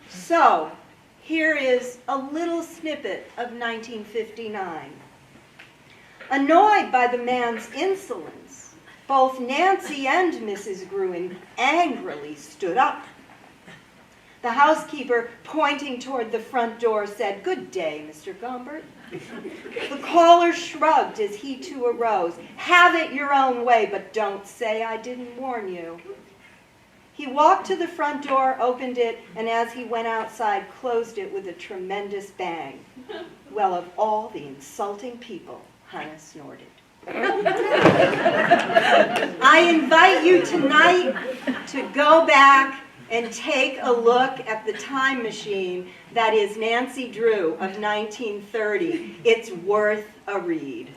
So, here is a little snippet of 1959. Annoyed by the man's insolence, both Nancy and Mrs. Gruen angrily stood up. The housekeeper, pointing toward the front door, said, "Good day, Mr. Gombert." The caller shrugged as he too arose. "Have it your own way, but don't say I didn't warn you." He walked to the front door, opened it, and as he went outside, closed it with a tremendous bang. Well, of all the insulting people, Hannah snorted. I invite you tonight to go back and take a look at the time machine that is Nancy Drew of 1930. It's worth a read.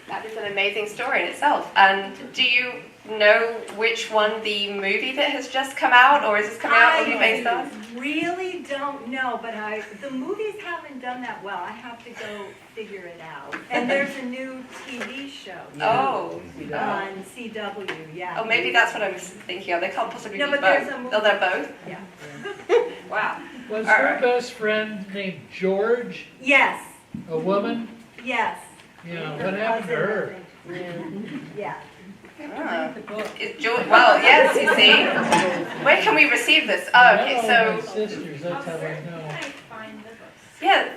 That is an amazing story in itself. And do you know which one the movie that has just come out, or is this coming out, will be based on? I really don't know, but the movies haven't done that well. I have to go figure it out. And there's a new TV show Oh. on CW, yeah. Oh, maybe that's what I was thinking of. They can't possibly No, be but both. there's a movie. Oh, they're both? Yeah. Wow. Was All her right. best friend named George Yes, a woman? yes. Yeah, what happened to her? Yeah. Ah. Well, yes, you see. Where can we receive this? Oh, okay, No, so, my sisters, that's how I know. yeah,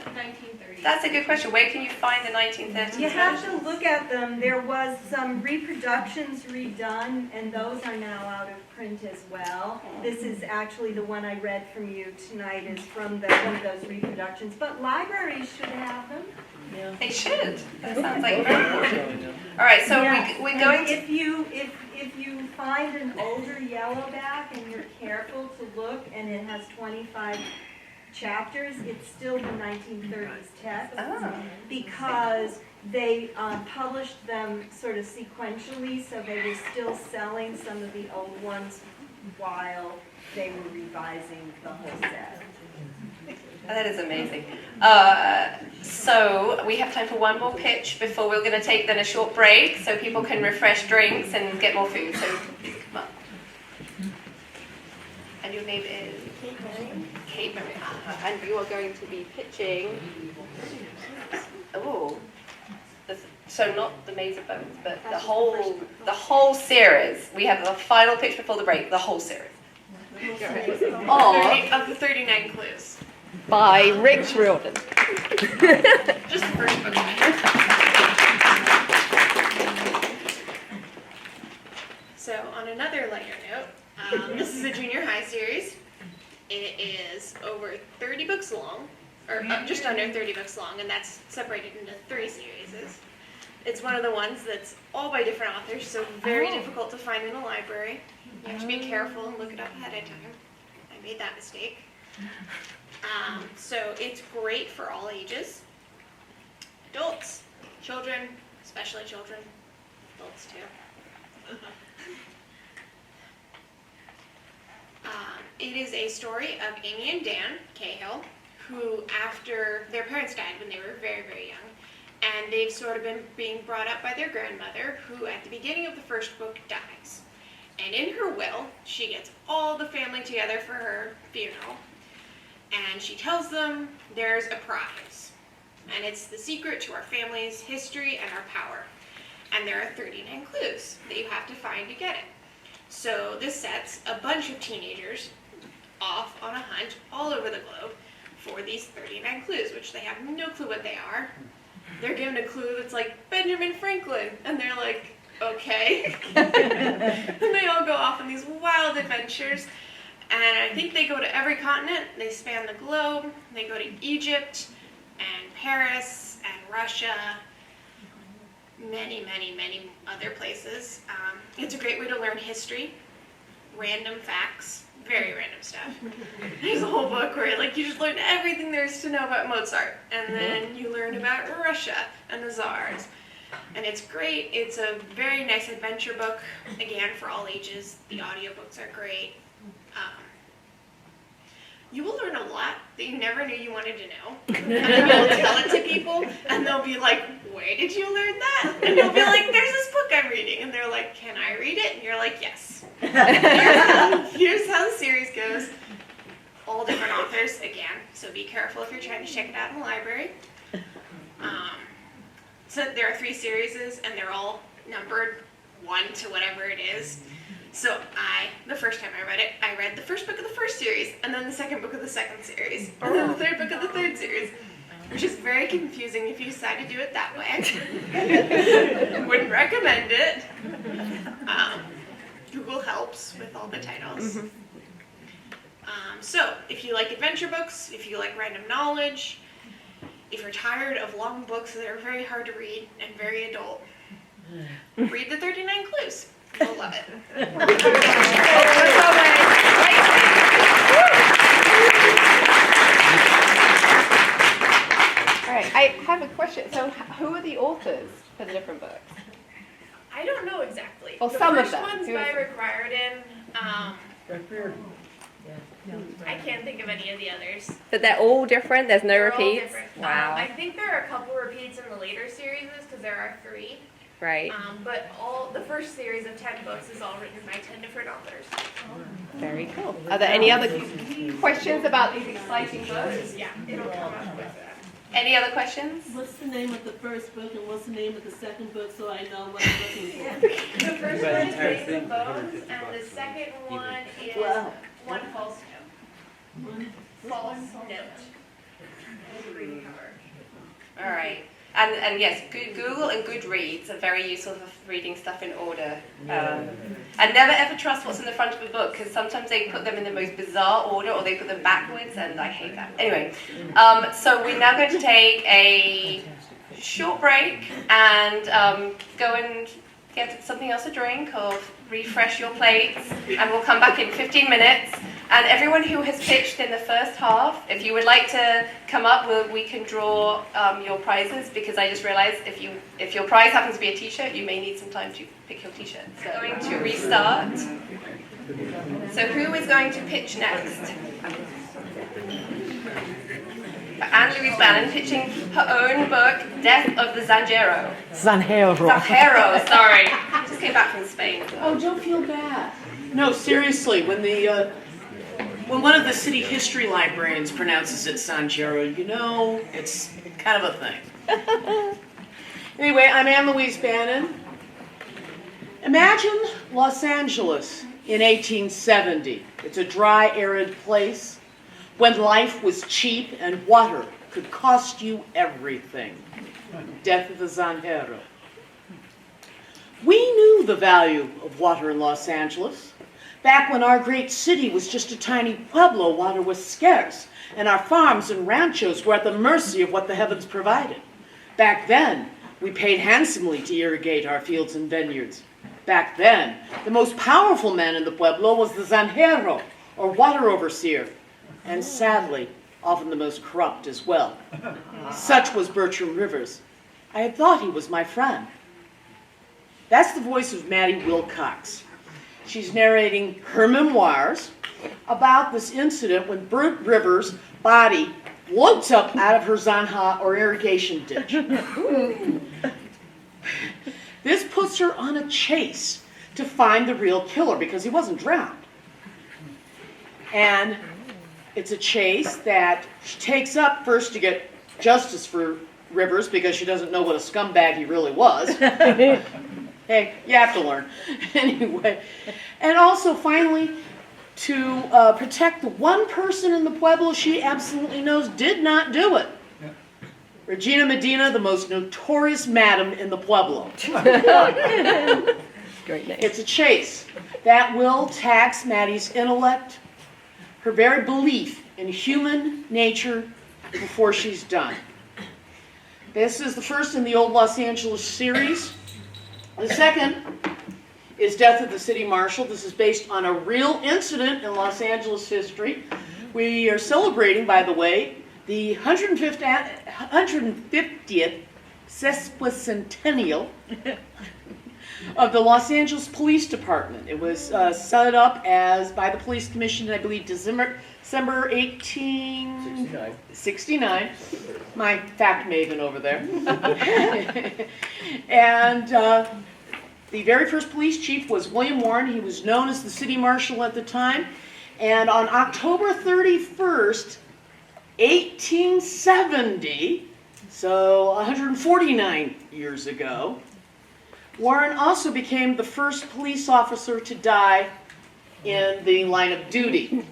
that's a good question. Where can you find the 1930s You have version? to look at them. There was some reproductions redone, and those are now out of print as well. This is actually the one I read from you tonight is from one of those reproductions, but libraries should have them. They should. That sounds like very important. All right, so Yeah. we're And going to... if you find an older yellowback and you're careful to look and it has 25 chapters, it's still the 1930s text because they published them sort of sequentially, so they were still selling some of the old ones while they were revising the whole set. Oh, that is amazing. So we have time for one more pitch before we're going to take then a short break so people can refresh drinks and get more food. So, come on. And your name is? Kate Marie. And you are going to be pitching. Oh, so not the Maze of Bones, but the whole series. We have the final pitch before the break. The whole series. Of the 39 clues. By Rick Riordan. Just the first book. So, on another lighter note, this is a junior high series. It is over 30 books long, or just under 30 books long, and that's separated into 3 series. It's one of the ones that's all by different authors, so very difficult to find in a library. You have to be careful and look it up ahead of time. I made that mistake. So it's great for all ages. Adults, children, especially children, adults too. It is a story of Amy and Dan Cahill, who after their parents died when they were very, very young, and they've sort of been being brought up by their grandmother, who at the beginning of the first book dies. And in her will, she gets all the family together for her funeral, and she tells them there's a prize, and it's the secret to our family's history and our power. And there are 39 clues that you have to find to get it. So this sets a bunch of teenagers off on a hunt all over the globe for these 39 clues, which they have no clue what they are. They're given a clue that's like Benjamin Franklin, and they're like, okay. And they all go off on these wild adventures. And I think they go to every continent. They span the globe. They go to Egypt and Paris and Russia, many, many, many other places. It's a great way to learn history, random facts, very random stuff. There's a whole book where like you just learn everything there is to know about Mozart, and then you learn about Russia and the Tsars. And it's great. It's a very nice adventure book, again, for all ages. The audiobooks are great. You will learn a lot that you never knew you wanted to know. And then you'll tell it to people, and they'll be like, where did you learn that? And you'll be like, there's this book I'm reading. And they're like, can I read it? And you're like, yes. Here's how the series goes. All different authors, again, so be careful if you're trying to check it out in the library. So there are 3 series, and they're all numbered 1 to whatever it is. So the first time I read it, I read the first book of the first series, and then the second book of the second series, and then the third book of the third series, which is very confusing if you decide to do it that way. Wouldn't recommend it. Google helps with all the titles. So if you like adventure books, if you like random knowledge, if you're tired of long books that are very hard to read and very adult, read the 39 Clues. You'll love it. All right, I have a question. So who are the authors for the different books? I don't know exactly. Well, the some of first them. one's Who by is it? Rick Riordan. I can't think of any of the others. But they're all different. There's no They're all repeats. different. Wow. I think there are a couple repeats in the later series because there are 3. Right. But the first series of 10 books is all written by 10 different authors. Very cool. Are there any other questions about these exciting books? Yeah, it'll come up with that. Any other questions? What's the name of the first book and what's the name of the second book so I know what I'm looking for? The first one is Days of Bones, and the second one is One False Note. False Note. Green cover. All right. And yes, Google and Goodreads are very useful for reading stuff in order. And never ever trust what's in the front of a book, because sometimes they put them in the most bizarre order or they put them backwards, and I hate that. Anyway, so we're now going to take a short break and go and get something else to drink or refresh your plates, and we'll come back in 15 minutes. And everyone who has pitched in the first half, if you would like to come up, we can draw your prizes, because I just realized if your prize happens to be a t-shirt, you may need some time to pick your t-shirt. So going to restart. So who is going to pitch next? Anne-Louise Bannon pitching her own book, Death of the Zanjero. Zanjero, sorry. Just came back from Spain. Oh, don't feel bad. No, seriously, when one of the city history librarians pronounces it Sanjero, you know, it's kind of a thing. Anyway, I'm Anne-Louise Bannon. Imagine Los Angeles in 1870. It's a dry, arid place when life was cheap and water could cost you everything. Death of the Zanjero. We knew the value of water in Los Angeles. Back when our great city was just a tiny pueblo, water was scarce, and our farms and ranchos were at the mercy of what the heavens provided. Back then, we paid handsomely to irrigate our fields and vineyards. Back then, the most powerful man in the pueblo was the zanjero, or water overseer, and sadly, often the most corrupt as well. Such was Bertram Rivers. I had thought he was my friend. That's the voice of Maddie Wilcox. She's narrating her memoirs about this incident when Bert Rivers' body floats up out of her zanja or irrigation ditch. This puts her on a chase to find the real killer because he wasn't drowned. And it's a chase that she takes up first to get justice for Rivers because she doesn't know what a scumbag he really was. Hey, you have to learn. Anyway, and also finally to protect the one person in the pueblo she absolutely knows did not do it. Regina Medina, the most notorious madam in the pueblo. Great name. It's a chase that will tax Maddie's intellect, her very belief in human nature before she's done. This is the first in the Old Los Angeles series. The second is Death of the City Marshal. This is based on a real incident in Los Angeles history. We are celebrating, by the way, the 150th sesquicentennial of the Los Angeles Police Department. It was set up by the Police Commission, I believe, December 1869. My fact maven over there. And the very first police chief was William Warren. He was known as the city marshal at the time. And on October 31st, 1870, So 149 years ago, Warren also became the first police officer to die in the line of duty.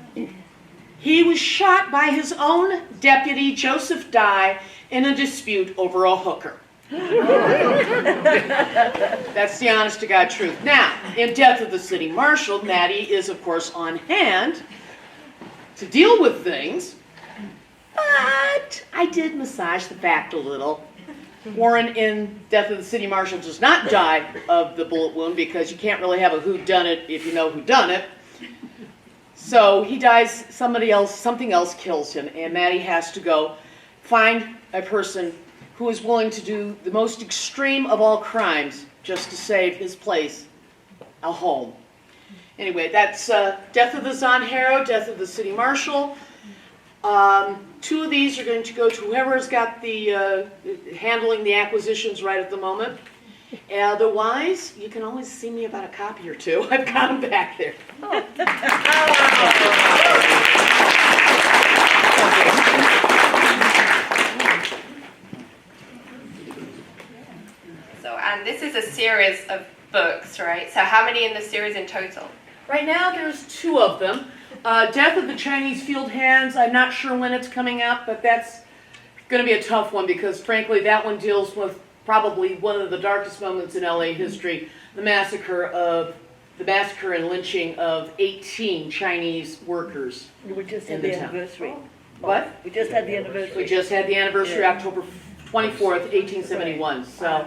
He was shot by his own deputy, Joseph Dye, in a dispute over a hooker. That's the honest to God truth. Now, in Death of the City Marshal, Maddie is, of course, on hand to deal with things, but I did massage the fact a little. Warren in Death of the City Marshal does not die of the bullet wound because you can't really have a whodunit if you know whodunit. So he dies, something else kills him, and Maddie has to go find a person who is willing to do the most extreme of all crimes just to save his place, a home. Anyway, that's Death of the Zonjero, Death of the City Marshal. Two of these are going to go to whoever's got the handling the acquisitions right at the moment. Otherwise, you can always see me about a copy or two. I've got them back there. So, and this is a series of books, right? So how many in the series in total? Right now, there's two of them. Death of the Chinese Field Hands, I'm not sure when it's coming out, but that's going to be a tough one because, frankly, that one deals with probably one of the darkest moments in LA history, the massacre and lynching of 18 Chinese workers. We just had in the town. anniversary. What? We just had the anniversary. We just had the anniversary, October 24th, 1871. So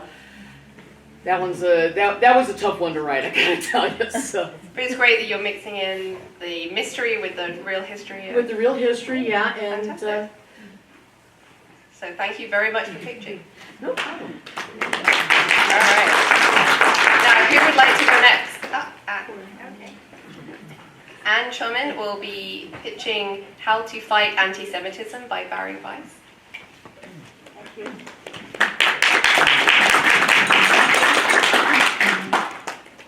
that was a tough one to write, I gotta tell you. So. But it's great that you're mixing in the mystery with the real history. With the real history, yeah, and so thank you very much for pitching. No problem. All right. Now, who would like to go next? Okay. Anne Chomin will be pitching How to Fight Anti-Semitism by Barry Weiss. Thank you.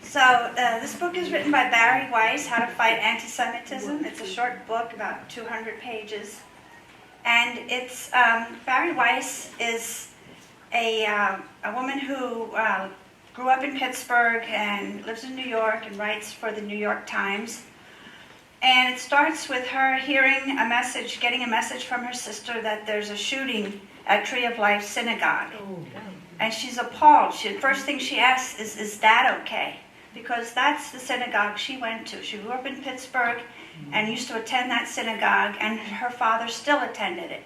So this book is written by Barry Weiss, How to Fight Anti-Semitism. It's a short book, about 200 pages. And it's, Barry Weiss is a woman who grew up in Pittsburgh and lives in New York and writes for the New York Times. And it starts with her hearing a message, getting a message from her sister that there's a shooting at Tree of Life Synagogue. And she's appalled. The first thing she asks is that okay? Because that's the synagogue she went to. She grew up in Pittsburgh and used to attend that synagogue, and her father still attended it.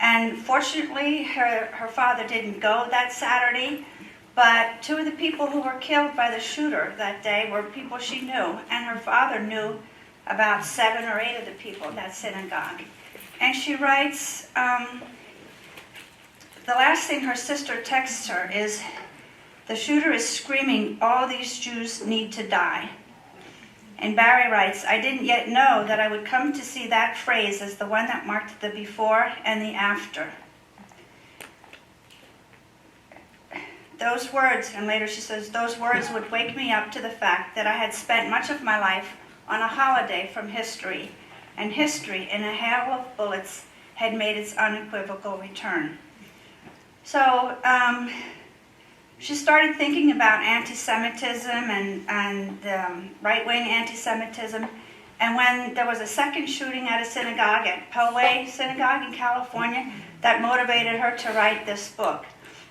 And fortunately, her father didn't go that Saturday, but two of the people who were killed by the shooter that day were people she knew, and her father knew about 7 or 8 of the people in that synagogue. And she writes, the last thing her sister texts her is, "The shooter is screaming, 'All these Jews need to die.'" And Barry writes, "I didn't yet know that I would come to see that phrase as the one that marked the before and the after." Those words, and later she says, "Those words would wake me up to the fact that I had spent much of my life on a holiday from history, and history, in a hail of bullets, had made its unequivocal return." So she started thinking about anti-Semitism and right-wing anti-Semitism. And when there was a second shooting at a synagogue, at Poway Synagogue in California, that motivated her to write this book.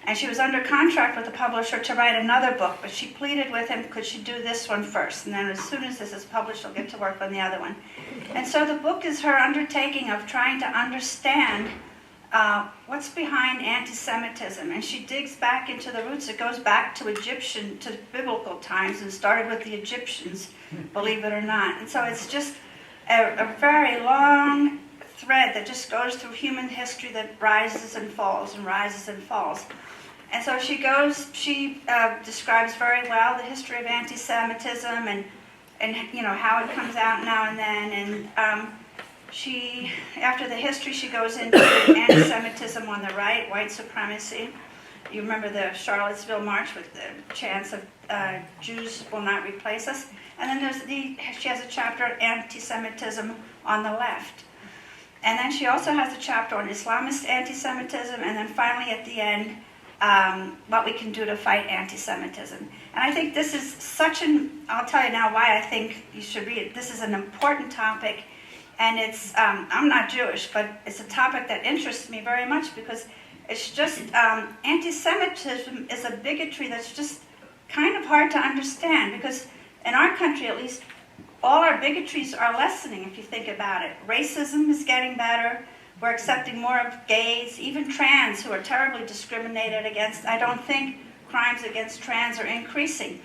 And she was under contract with the publisher to write another book, but she pleaded with him, could she do this one first? And then as soon as this is published, she'll get to work on the other one. And so the book is her undertaking of trying to understand what's behind anti-Semitism. And she digs back into the roots. It goes back to biblical times and started with the Egyptians, believe it or not. And so it's just a very long thread that just goes through human history that rises and falls and rises and falls. And so she describes very well the history of anti-Semitism and you know how it comes out now and then. And after the history, she goes into anti-Semitism on the right, white supremacy. You remember the Charlottesville March with the chants of Jews will not replace us. And then she has a chapter on anti-Semitism on the left. And then she also has a chapter on Islamist anti-Semitism, and then finally at the end, what we can do to fight anti-Semitism. And I think this is such I'll tell you now why I think you should read it. This is an important topic, and it's, I'm not Jewish, but it's a topic that interests me very much because it's just, anti-Semitism is a bigotry that's just kind of hard to understand because in our country at least, all our bigotries are lessening if you think about it. Racism is getting better. We're accepting more of gays, even trans who are terribly discriminated against. I don't think crimes against trans are increasing.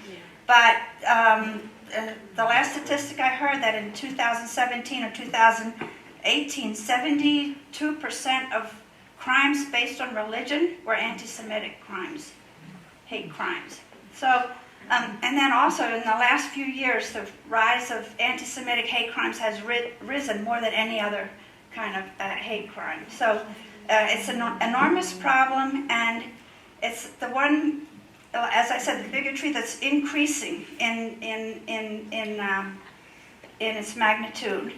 But the last statistic I heard that in 2017 or 2018, 72% of crimes based on religion were anti-Semitic crimes, hate crimes. So, and then also in the last few years, the rise of anti-Semitic hate crimes has risen more than any other kind of hate crime. So it's an enormous problem, and it's the one, as I said, the bigotry that's increasing in its magnitude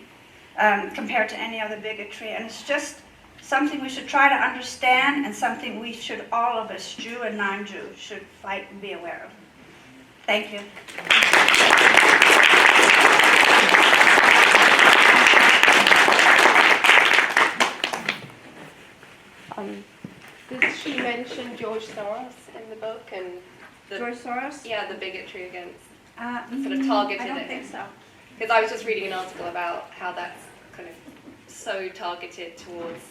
compared to any other bigotry. And it's just something we should try to understand and something we should, all of us, Jew and non-Jew, should fight and be aware of. Thank you. Did she mention George Soros in the book and George Soros? Yeah, the bigotry against sort of targeted I don't at think him. so. Because I was just reading an article about how that's kind of so targeted towards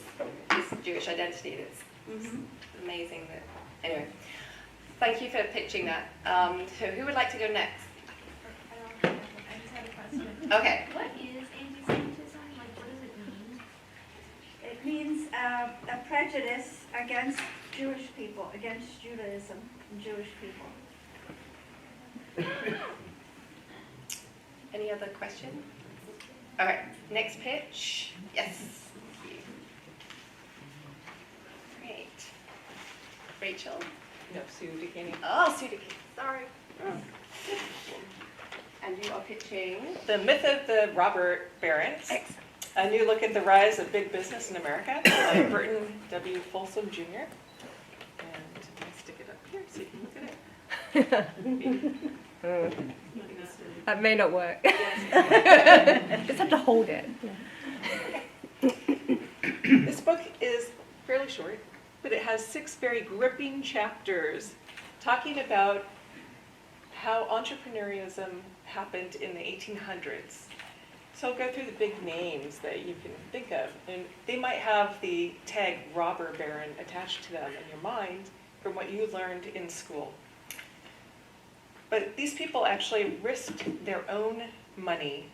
his Jewish identity. It's amazing that. Anyway, thank you for pitching that. So who would like to go next? I just had a question. Okay. What is anti-Semitism? Like, what does it mean? It means a prejudice against Jewish people, against Judaism and Jewish people. Any other questions? All right, next pitch. Yes. Great. Rachel? No, Sue Duquesne. Oh, Sue Duquesne. Sorry. And you are pitching? The Myth of the Robber Barons. Excellent. A new look at the rise of big business in America by Burton W. Folsom Jr. And I stick it up here so you can look at it. That may not work. Just have to hold it. This book is fairly short, but it has 6 very gripping chapters talking about how entrepreneurialism happened in the 1800s. So I'll go through the big names that you can think of, and they might have the tag robber baron attached to them in your mind from what you learned in school. But these people actually risked their own money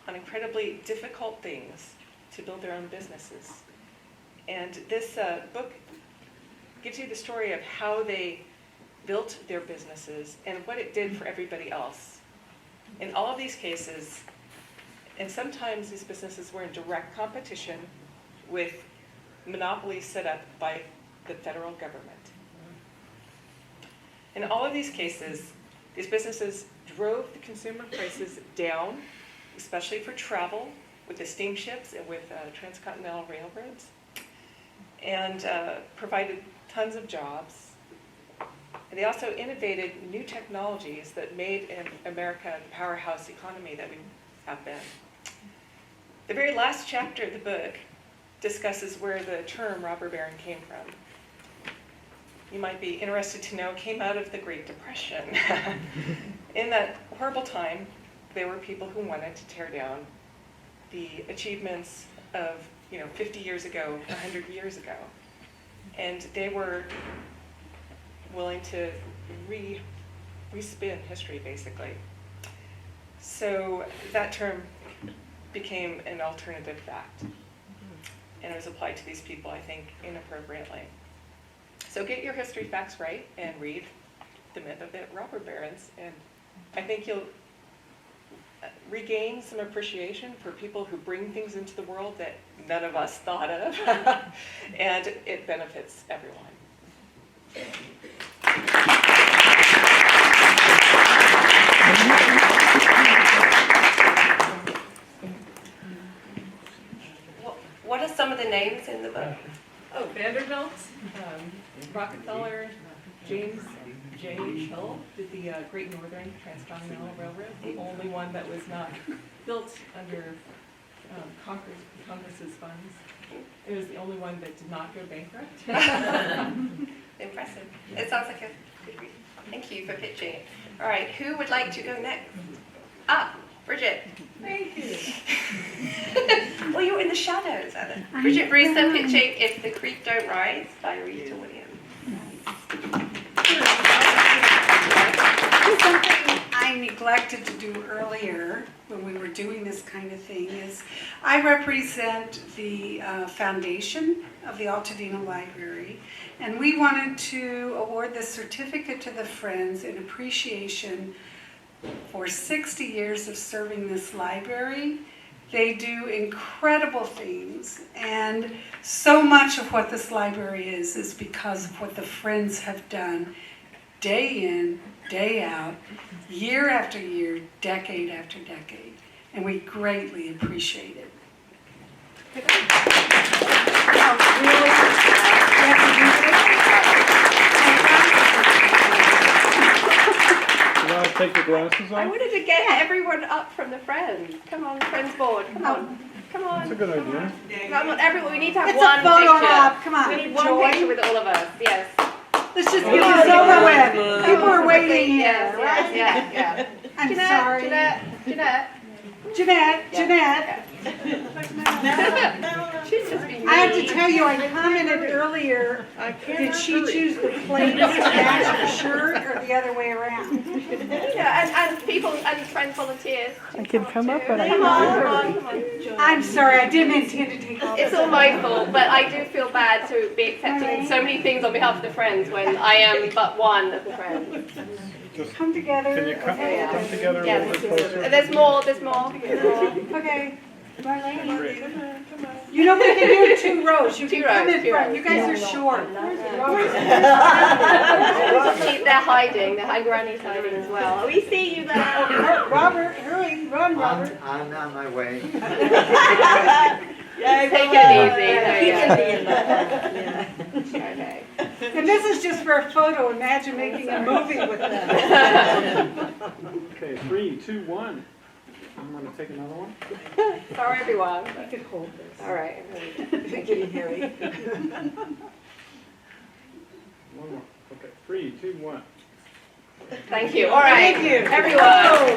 on incredibly difficult things to build their own businesses. And this book gives you the story of how they built their businesses and what it did for everybody else. In all of these cases, and sometimes these businesses were in direct competition with monopolies set up by the federal government. In all of these cases, these businesses drove the consumer prices down, especially for travel with the steamships and with transcontinental railroads, and provided tons of jobs. And they also innovated new technologies that made America the powerhouse economy that we have been. The very last chapter of the book discusses where the term robber baron came from. You might be interested to know, came out of the Great Depression. In that horrible time, there were people who wanted to tear down the achievements of 50 years ago, 100 years ago. And they were willing to respin history, basically. So that term became an alternative fact. And it was applied to these people, I think, inappropriately. So get your history facts right and read The Myth of the Robber Barons, and I think you'll regain some appreciation for people who bring things into the world that none of us thought of, and it benefits everyone. What are the names in the book? Oh, Vanderbilt, Rockefeller, James J. Hill did the Great Northern Transcontinental Railroad, the only one that was not built under Congress's funds. It was the only one that did not go bankrupt. Impressive. It sounds like a good read. Thank you for pitching it. All right, who would like to go next? Ah, Bridget. Thank you. Well, you're in the shadows, Ellen. Bridget Brewster pitching If the Creek Don't Rise by Rita Williams. Something I neglected to do earlier when we were doing this kind of thing is I represent the foundation of the Altadena Library, and we wanted to award this certificate to the Friends in appreciation for 60 years of serving this library. They do incredible things, and so much of what this library is because of what the Friends have done day in, day out, year after year, decade after decade, and we greatly appreciate it. You want to take your glasses I off? wanted to get everyone up from the Friends. Come on, Friends board. Come on. Come on. That's a good idea. Come on, everyone. We need to have It's a one photo picture. op. Come on, We need one Joy. picture with all of us. Yes. Let's just get this over with. People are waiting here, Yes, right? yeah. I'm Jeanette, sorry. Jeanette. She's just being I have to mean. tell you, I commented earlier, did she choose the plain to match her shirt or the other way around? Yeah, and people and Friends volunteers. I can come up, but I Come on, can't. come on. I'm sorry, I didn't intend to take all It's all my fault, but I do feel bad to be accepting so many things on behalf of the Friends when I am but one of the Friends. Just, Come together. can you come, Okay. come together a Yes. little bit closer? There's more. There's more. Okay. Marlene. Great. You know, we can do 2 rows. You Two can come rows, in two front. rows. You guys are short. They're hiding. They're Granny's hiding as well. We see you there. Robert, hurry. Run, Robert. I'm on my way. Take it easy. There you go. Okay. And this is just for a photo. Imagine making a movie with them. Okay, 3, 2, 1. I'm going to take another one. Sorry, everyone. You could hold this. All right. Getting hairy. One more. Okay, 3, 2, 1. Thank you. All right. Thank you. Everyone. Sorry.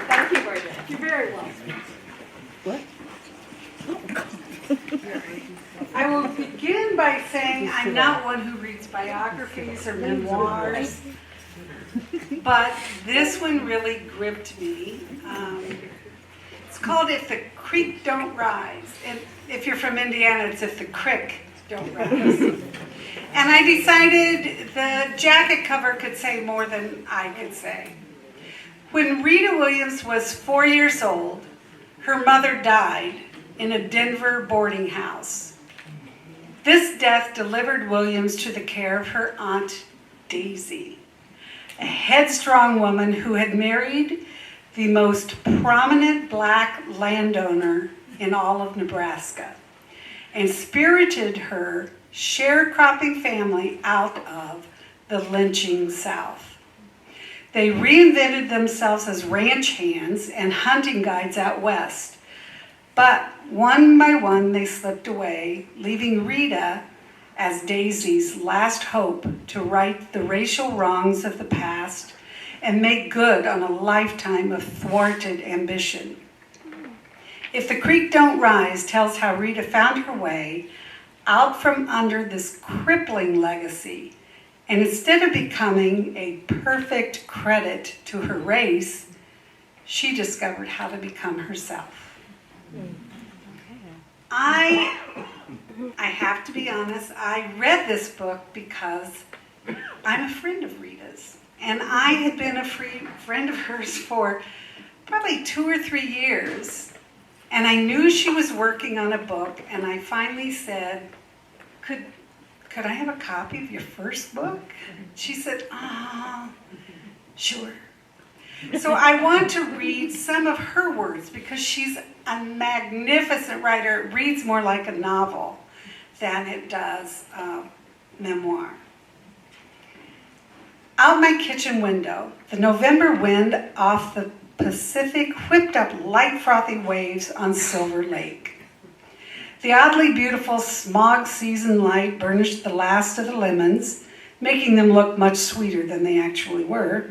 Thank you, Bridget. You're very welcome. I will begin by saying I'm not one who reads biographies or memoirs, but this one really gripped me. It's called If the Creek Don't Rise. And if you're from Indiana, it's If the Crick Don't Rise. And I decided the jacket cover could say more than I could say. When Rita Williams was 4 years old, her mother died in a Denver boarding house. This death delivered Williams to the care of her aunt, Daisy, a headstrong woman who had married the most prominent black landowner in all of Nebraska and spirited her sharecropping family out of the lynching South. They reinvented themselves as ranch hands and hunting guides out west. But one by one, they slipped away, leaving Rita as Daisy's last hope to right the racial wrongs of the past and make good on a lifetime of thwarted ambition. If the Creek Don't Rise tells how Rita found her way out from under this crippling legacy, and instead of becoming a perfect credit to her race, she discovered how to become herself. I have to be honest, I read this book because I'm a friend of Rita's. And I had been a friend of hers for probably 2 or 3 years. And I knew she was working on a book, and I finally said, could I have a copy of your first book? She said, sure. So I want to read some of her words because she's a magnificent writer. It reads more like a novel than it does memoir. Out my kitchen window, the November wind off the Pacific whipped up light frothy waves on Silver Lake. The oddly beautiful smog season light burnished the last of the lemons, making them look much sweeter than they actually were.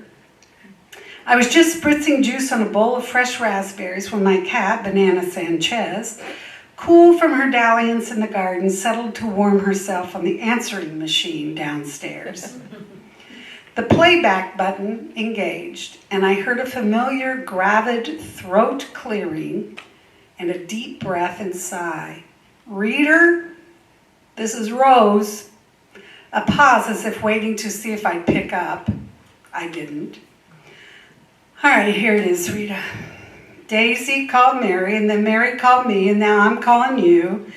I was just spritzing juice on a bowl of fresh raspberries when my cat, Banana Sanchez, cool from her dalliance in the garden, settled to warm herself on the answering machine downstairs. The playback button engaged, and I heard a familiar gravid throat clearing and a deep breath and sigh. Reader, this is Rose. A pause as if waiting to see if I'd pick up. I didn't. All right, here it is, Rita. Daisy called Mary, and then Mary called me, and now I'm calling you.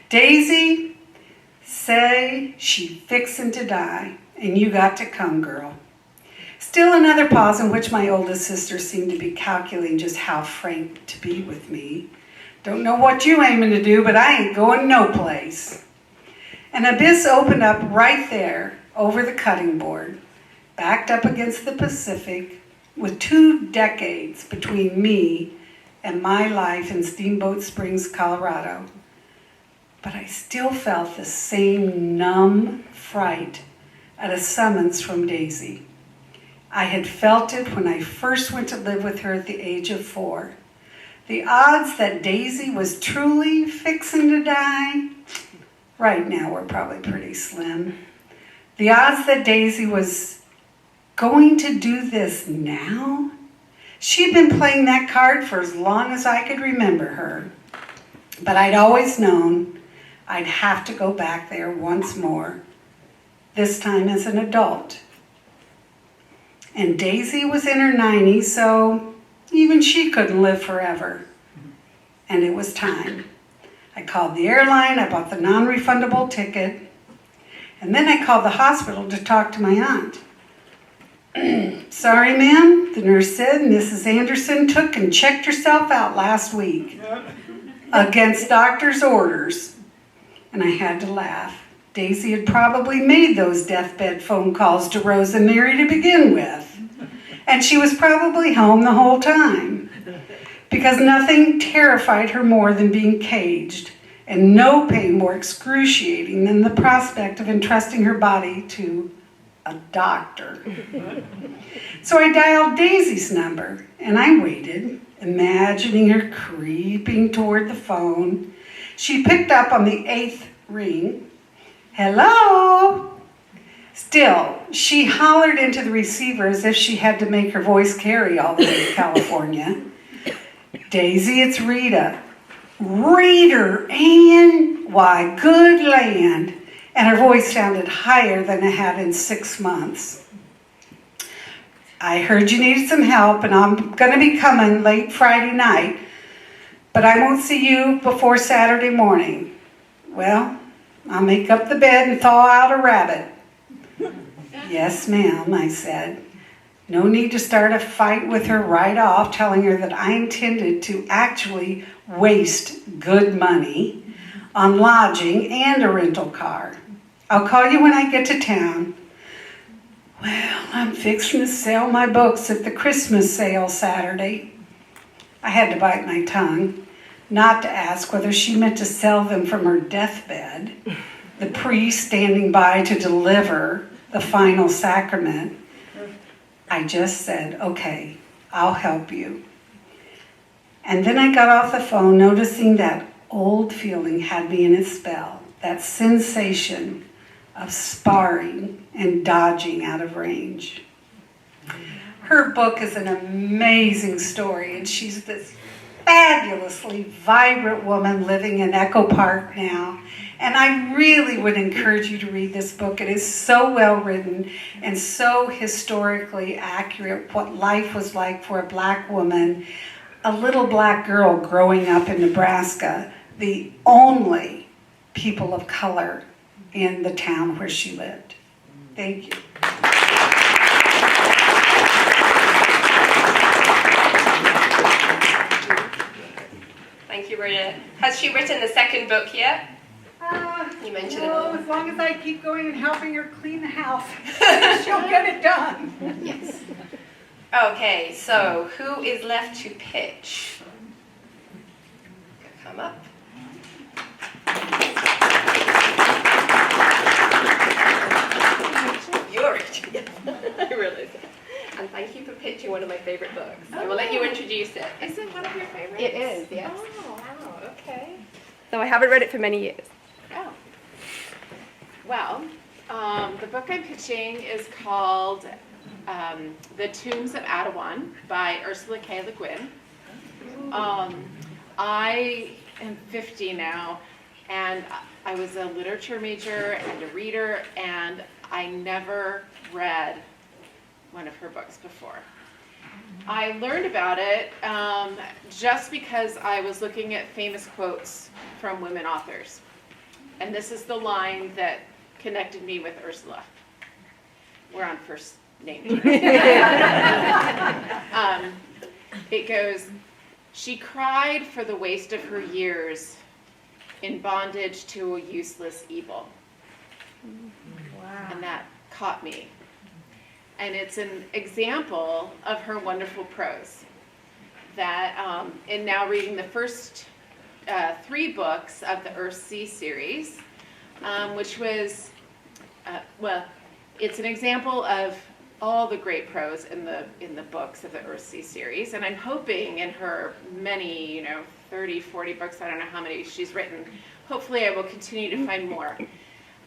Daisy say she fixin' to die, and you got to come, girl. Still another pause in which my oldest sister seemed to be calculating just how frank to be with me. Don't know what you aiming to do, but I ain't going no place. An abyss opened up right there over the cutting board, backed up against the Pacific, with 2 decades between me and my life in Steamboat Springs, Colorado. But I still felt the same numb fright at a summons from Daisy. I had felt it when I first went to live with her at the age of 4. The odds that Daisy was truly fixing to die right now were probably pretty slim. The odds that Daisy was going to do this now? She'd been playing that card for as long as I could remember her. But I'd always known I'd have to go back there once more, this time as an adult. And Daisy was in her 90s, so even she couldn't live forever. And it was time. I called the airline, I bought the non-refundable ticket, and then I called the hospital to talk to my aunt. Sorry, ma'am, the nurse said, Mrs. Anderson took and checked herself out last week against doctor's orders. And I had to laugh. Daisy had probably made those deathbed phone calls to Rose and Mary to begin with. And she was probably home the whole time. Because nothing terrified her more than being caged, and no pain more excruciating than the prospect of entrusting her body to a doctor. So I dialed Daisy's number, and I waited, imagining her creeping toward the phone. She picked up on the 8th ring. Hello? Still, she hollered into the receiver as if she had to make her voice carry all the way to California. Daisy, it's Rita. Reader, Ann? Why, good land. And her voice sounded higher than it had in 6 months. I heard you needed some help, and I'm going to be coming late Friday night, but I won't see you before Saturday morning. Well, I'll make up the bed and thaw out a rabbit. Yes, ma'am, I said. No need to start a fight with her right off, telling her that I intended to actually waste good money on lodging and a rental car. I'll call you when I get to town. Well, I'm fixing to sell my books at the Christmas sale Saturday. I had to bite my tongue, not to ask whether she meant to sell them from her deathbed, the priest standing by to deliver the final sacrament. I just said, okay, I'll help you. And then I got off the phone, noticing that old feeling had me in its spell, that sensation of sparring and dodging out of range. Her book is an amazing story, and she's this fabulously vibrant woman living in Echo Park now. And I really would encourage you to read this book. It is so well written and so historically accurate what life was like for a black woman, a little black girl growing up in Nebraska, the only people of color in the town where she lived. Thank you. Thank you, Rita. Has she written the second book yet? You mentioned it all. As long as I keep going and helping her clean the house, she'll get it done. Yes. Okay, so who is left to pitch? Come up. You're it. Yes, I realize that. And thank you for pitching one of my favorite books. I will let you introduce it. Is it one of your favorites? It is, yes. Oh, wow, okay. So I haven't read it for many years. Oh. Well, the book I'm pitching is called The Tombs of Adawan by Ursula K. Le Guin. I am 50 now, and I was a literature major and a reader, and I never read one of her books before. I learned about it just because I was looking at famous quotes from women authors. And this is the line that connected me with Ursula. We're on first name terms. It goes, "She cried for the waste of her years in bondage to a useless evil." Wow. And that caught me. And it's an example of her wonderful prose. That in now reading the first 3 books of the Earthsea series, which was, well, it's an example of all the great prose in the books of the Earthsea series. And I'm hoping in her many, 30, 40 books, I don't know how many she's written, hopefully I will continue to find more.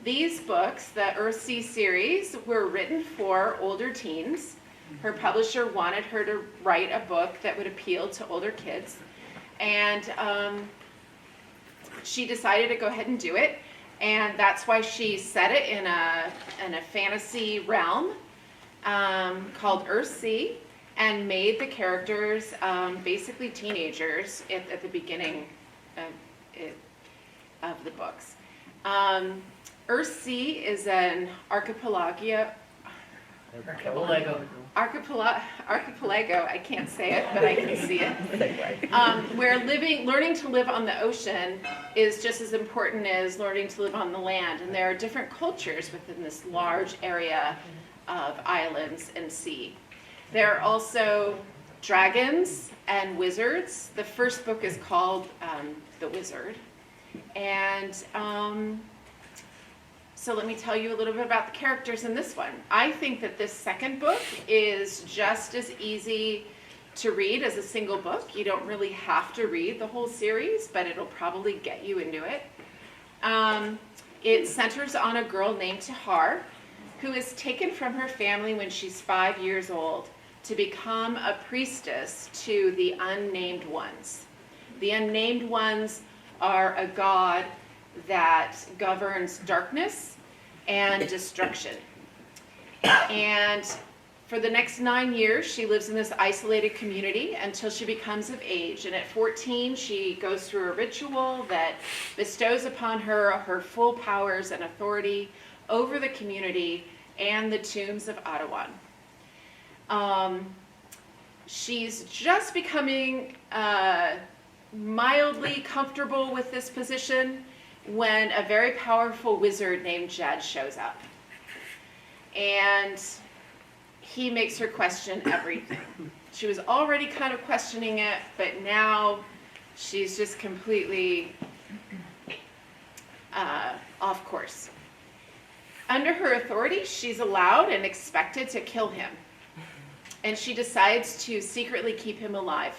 These books, the Earthsea series, were written for older teens. Her publisher wanted her to write a book that would appeal to older kids. And she decided to go ahead and do it. And that's why she set it in a fantasy realm called Earthsea, and made the characters basically teenagers at the beginning of the books. Earthsea is an archipelago, I can't say it, but I can see it, where learning to live on the ocean is just as important as learning to live on the land. And there are different cultures within this large area of islands and sea. There are also dragons and wizards. The first book is called The Wizard. And so let me tell you a little bit about the characters in this one. I think that this second book is just as easy to read as a single book. You don't really have to read the whole series, but it'll probably get you into it. It centers on a girl named Tahar, who is taken from her family when she's 5 years old to become a priestess to the Unnamed Ones. The Unnamed Ones are a god that governs darkness and destruction. And for the next 9 years, she lives in this isolated community until she becomes of age. And at 14, she goes through a ritual that bestows upon her her full powers and authority over the community and the tombs of Adawan. She's just becoming mildly comfortable with this position when a very powerful wizard named Jed shows up. And he makes her question everything. She was already kind of questioning it, but now she's just completely off course. Under her authority, she's allowed and expected to kill him. And she decides to secretly keep him alive.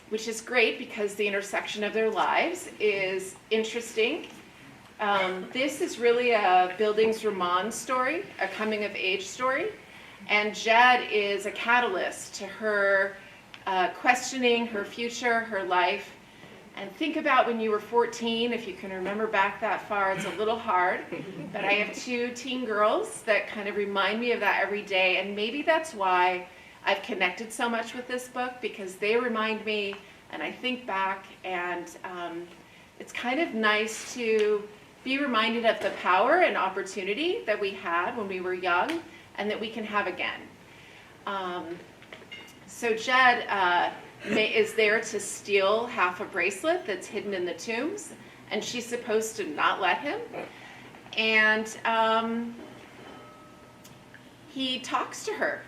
Which is great because the intersection of their lives is interesting. This is really a Bildungsroman story, a coming-of-age story. And Jed is a catalyst to her questioning her future, her life. And think about when you were 14, if you can remember back that far, it's a little hard. But I have 2 teen girls that kind of remind me of that every day. And maybe that's why I've connected so much with this book, because they remind me, and I think back, and it's kind of nice to be reminded of the power and opportunity that we had when we were young and that we can have again. So Jed is there to steal half a bracelet that's hidden in the tombs, and she's supposed to not let him. And he talks to her,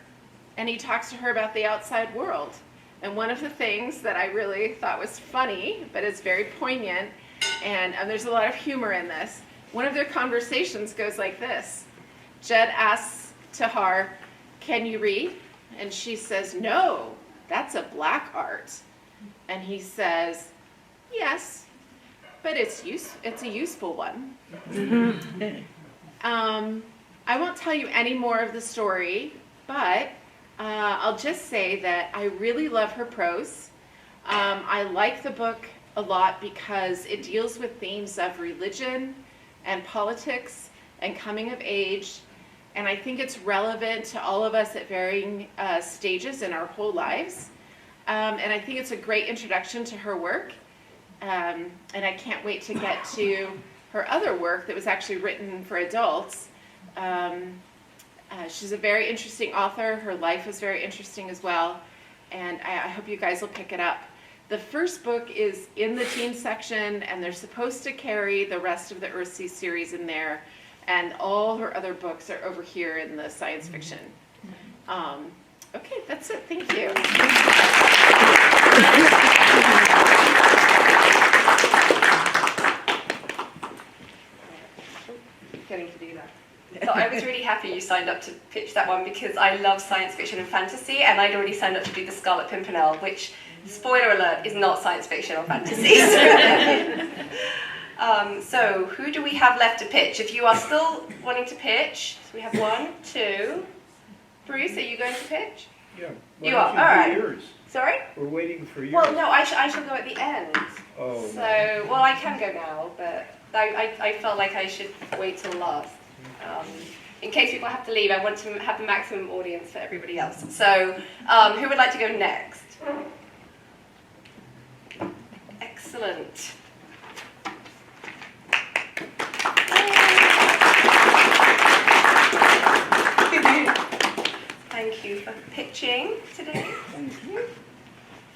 and he talks to her about the outside world. And one of the things that I really thought was funny, but it's very poignant, and there's a lot of humor in this, one of their conversations goes like this. Jed asks Tahar, "Can you read?" And she says, "No, that's a black art." And he says, "Yes, but it's a useful one." I won't tell you any more of the story, but I'll just say that I really love her prose. I like the book a lot because it deals with themes of religion and politics and coming of age, and I think it's relevant to all of us at varying stages in our whole lives. And I think it's a great introduction to her work, and I can't wait to get to her other work that was actually written for adults. She's a very interesting author. Her life is very interesting as well, and I hope you guys will pick it up. The first book is in the teen section, and they're supposed to carry the rest of the Earthsea series in there, and all her other books are over here in the science fiction. Okay, that's it. Thank you. Getting to do that. So I was really happy you signed up to pitch that one because I love science fiction and fantasy, and I'd already signed up to do The Scarlet Pimpernel, which, spoiler alert, is not science fiction or fantasy. So who do we have left to pitch? If you are still wanting to pitch, we have 1, 2. Bruce, are you going to pitch? Yeah. You are, all right. Yours? Sorry? We're waiting for yours. Well, no, I shall go at the end. Oh. So, well, I can go now, but I felt like I should wait till last. In case people have to leave, I want to have the maximum audience for everybody else. So, who would like to go next? Excellent. Thank you for pitching today. Thank you.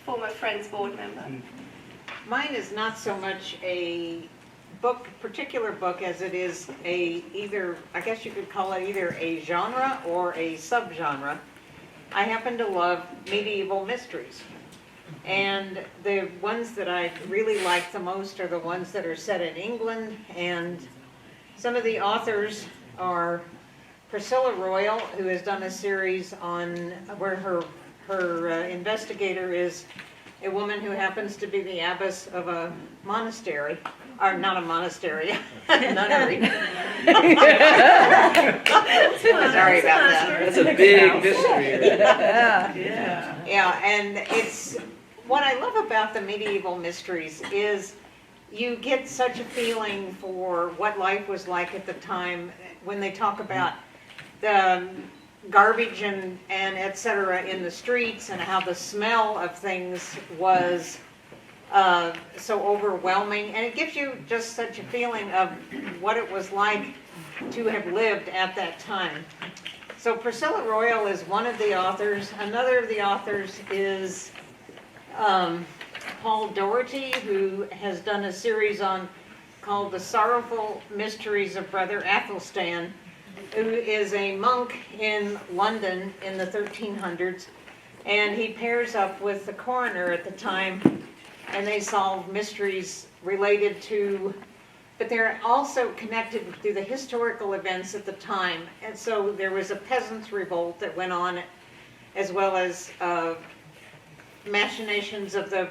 Former Friends board member. Mine is not so much a particular book as it is either, I guess you could call it either a genre or a subgenre. I happen to love medieval mysteries. And the ones that I really like the most are the ones that are set in England, and some of the authors are Priscilla Royal, who has done a series on where her investigator is a woman who happens to be the abbess of a monastery, or not a monastery, a nunnery. Sorry about that. That's a big mystery. Yeah, and it's what I love about the medieval mysteries is you get such a feeling for what life was like at the time when they talk about the garbage and et cetera in the streets, and how the smell of things was so overwhelming, and it gives you just such a feeling of what it was like to have lived at that time. So Priscilla Royal is one of the authors. Another of the authors is Paul Doherty, who has done a series called The Sorrowful Mysteries of Brother Athelstan, who is a monk in London in the 1300s, and he pairs up with the coroner at the time, and they solve mysteries related to, but they're also connected to the historical events at the time. And so there was a peasants' revolt that went on, as well as machinations of the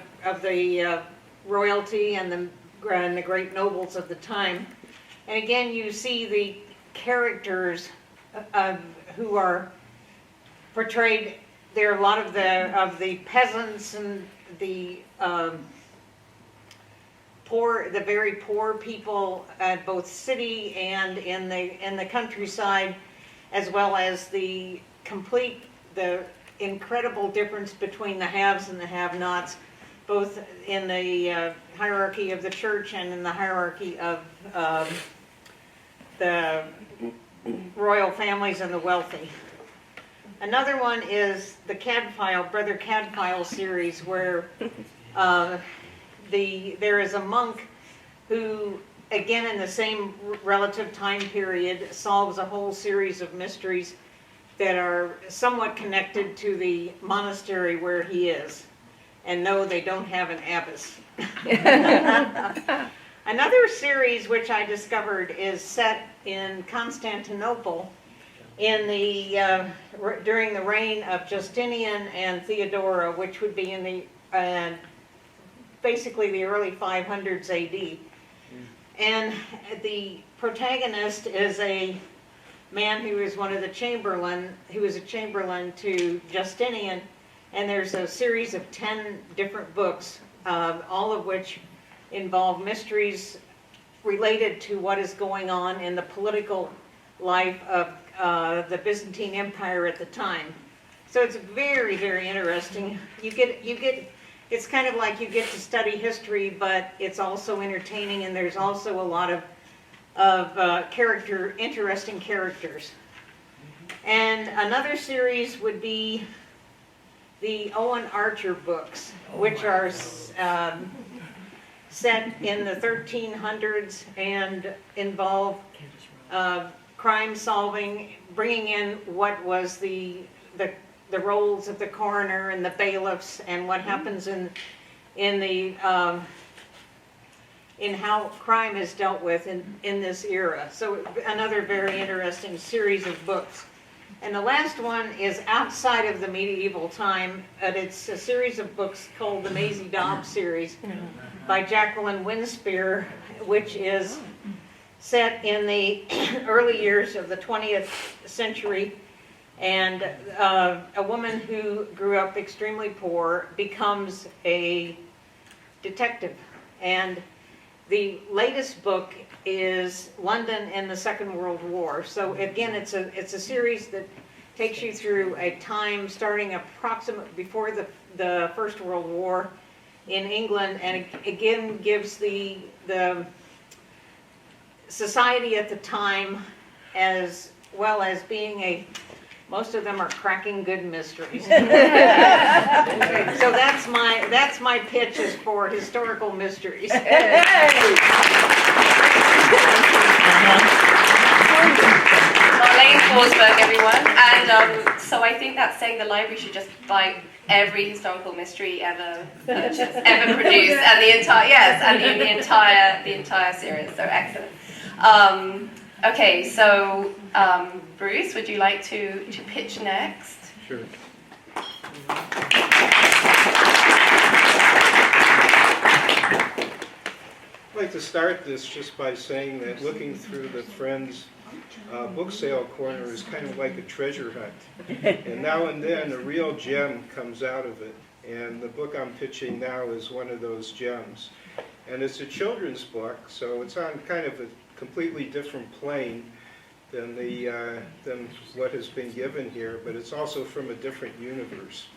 royalty and the great nobles of the time. And again, you see the characters who are portrayed. There are a lot of the peasants and the very poor people at both city and in the countryside, as well as the incredible difference between the haves and the have-nots, both in the hierarchy of the church and in the hierarchy of the royal families and the wealthy. Another one is the Cadfael, Brother Cadfael series, where there is a monk who, again in the same relative time period, solves a whole series of mysteries that are somewhat connected to the monastery where he is. And no, they don't have an abbess. Another series which I discovered is set in Constantinople in the during the reign of Justinian and Theodora, which would be in the basically the early 500s AD. And the protagonist is a man who is one of the chamberlain, who is a chamberlain to Justinian, and there's a series of 10 different books, all of which involve mysteries related to what is going on in the political life of the Byzantine Empire at the time. So it's very, very interesting. It's kind of like you get to study history, but it's also entertaining, and there's also a lot of interesting characters. And another series would be the Owen Archer books, which are set in the 1300s and involve crime solving, bringing in what was the roles of the coroner and the bailiffs, and what happens in how crime is dealt with in this era. So another very interesting series of books. And the last one is outside of the medieval time, and it's a series of books called the Maisie Dobbs series by Jacqueline Winspear, which is set in the early years of the 20th century. And a woman who grew up extremely poor becomes a detective. And the latest book is London in the Second World War. So again, it's a series that takes you through a time starting approximately before the First World War in England, and again gives the society at the time, as well as being most of them are cracking good mysteries. So that's my pitch is for historical mysteries. Marlene Forsberg, everyone. And so I think that's saying the library should just buy every historical mystery ever produced, and the entire series. So excellent. Okay, so Bruce, would you like to pitch next? Sure. I'd like to start this just by saying that looking through the Friends book sale corner is kind of like a treasure hunt. And now and then a real gem comes out of it. And the book I'm pitching now is one of those gems. And it's a children's book, so it's on kind of a completely different plane than what has been given here, but it's also from a different universe.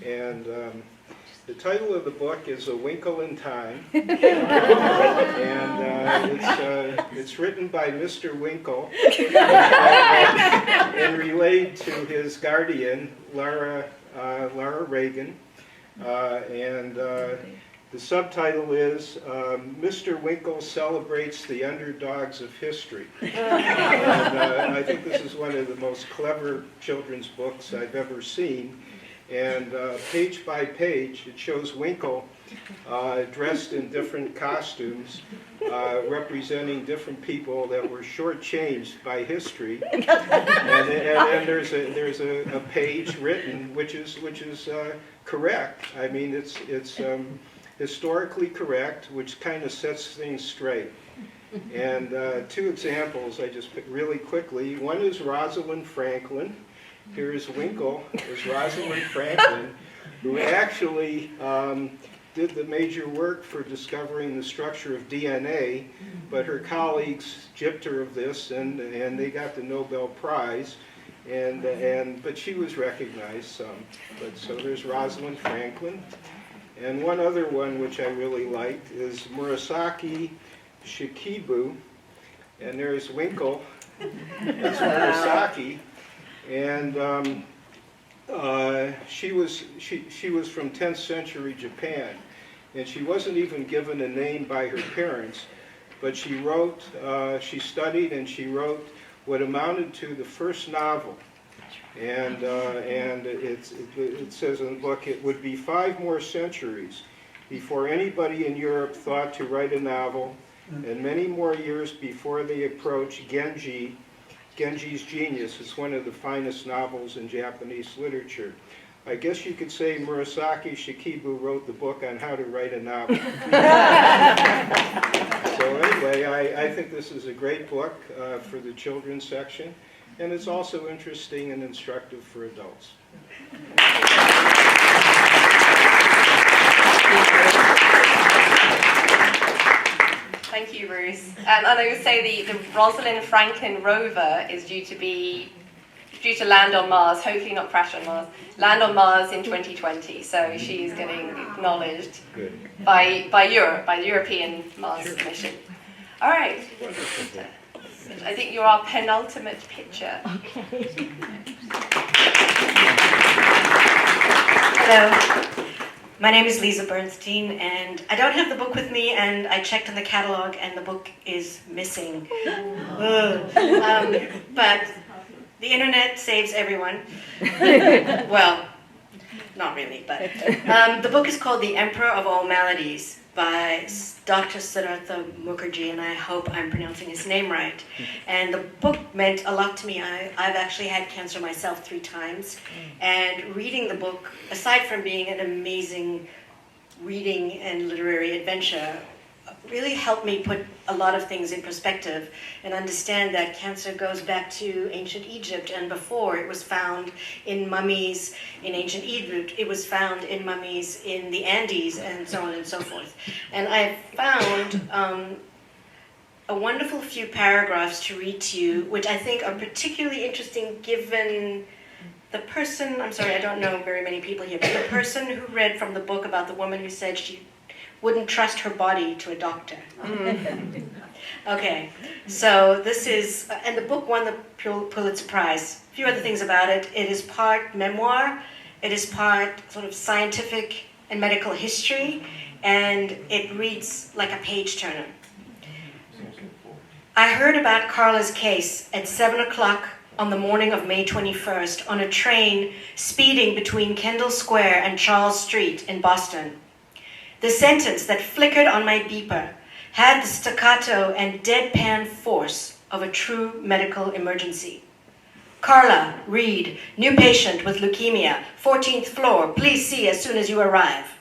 And the title of the book is A Winkle in Time, and it's written by Mr. Winkle and relayed to his guardian, Lara Reagan, and the subtitle is Mr. Winkle Celebrates the Underdogs of History. And I think this is one of the most clever children's books I've ever seen. And page by page, it shows Winkle dressed in different costumes, representing different people that were shortchanged by history. And then there's a page written which is correct. I mean, it's historically correct, which kind of sets things straight. And two examples I just picked really quickly. One is Rosalind Franklin. Here's Winkle as Rosalind Franklin, who actually did the major work for discovering the structure of DNA, but her colleagues gypped her of this, and they got the Nobel Prize, but she was recognized some. So there's Rosalind Franklin. And one other one which I really liked is Murasaki Shikibu, and there's Winkle as Murasaki. And she was from 10th century Japan, and she wasn't even given a name by her parents, but she wrote, she studied and she wrote what amounted to the first novel. And it says in the book, it would be 5 more centuries before anybody in Europe thought to write a novel, and many more years before they approached Genji's Genius. It's one of the finest novels in Japanese literature. I guess you could say Murasaki Shikibu wrote the book on how to write a novel. So anyway, I think this is a great book for the children's section, and it's also interesting and instructive for adults. Thank you, Bruce. And I would say the Rosalind Franklin rover is due to land on Mars, hopefully not crash on Mars, land on Mars in 2020. So she's getting acknowledged by Europe, by the European Mars mission. All right. I think you're our penultimate picture. Okay. Hello. My name is Lisa Bernstein, and I don't have the book with me, and I checked in the catalog, and the book is missing. But the internet saves everyone. Well, not really, but the book is called The Emperor of All Maladies by Dr. Siddhartha Mukherjee, and I hope I'm pronouncing his name right. And the book meant a lot to me. I've actually had cancer myself 3 times, and reading the book, aside from being an amazing reading and literary adventure, really helped me put a lot of things in perspective and understand that cancer goes back to ancient Egypt, and before it was found in mummies in ancient Egypt, it was found in mummies in the Andes, and so on and so forth. And I found a wonderful few paragraphs to read to you, which I think are particularly interesting given the person, I'm sorry, I don't know very many people here, but the person who read from the book about the woman who said she wouldn't trust her body to a doctor. Okay, so this is, and the book won the Pulitzer Prize. A few other things about it. It is part memoir, it is part sort of scientific and medical history, and it reads like a page turner. I heard about Carla's case at 7 o'clock on the morning of May 21st on a train speeding between Kendall Square and Charles Street in Boston. The sentence that flickered on my beeper had the staccato and deadpan force of a true medical emergency. Carla, Reed, new patient with leukemia, 14th floor, please see as soon as you arrive.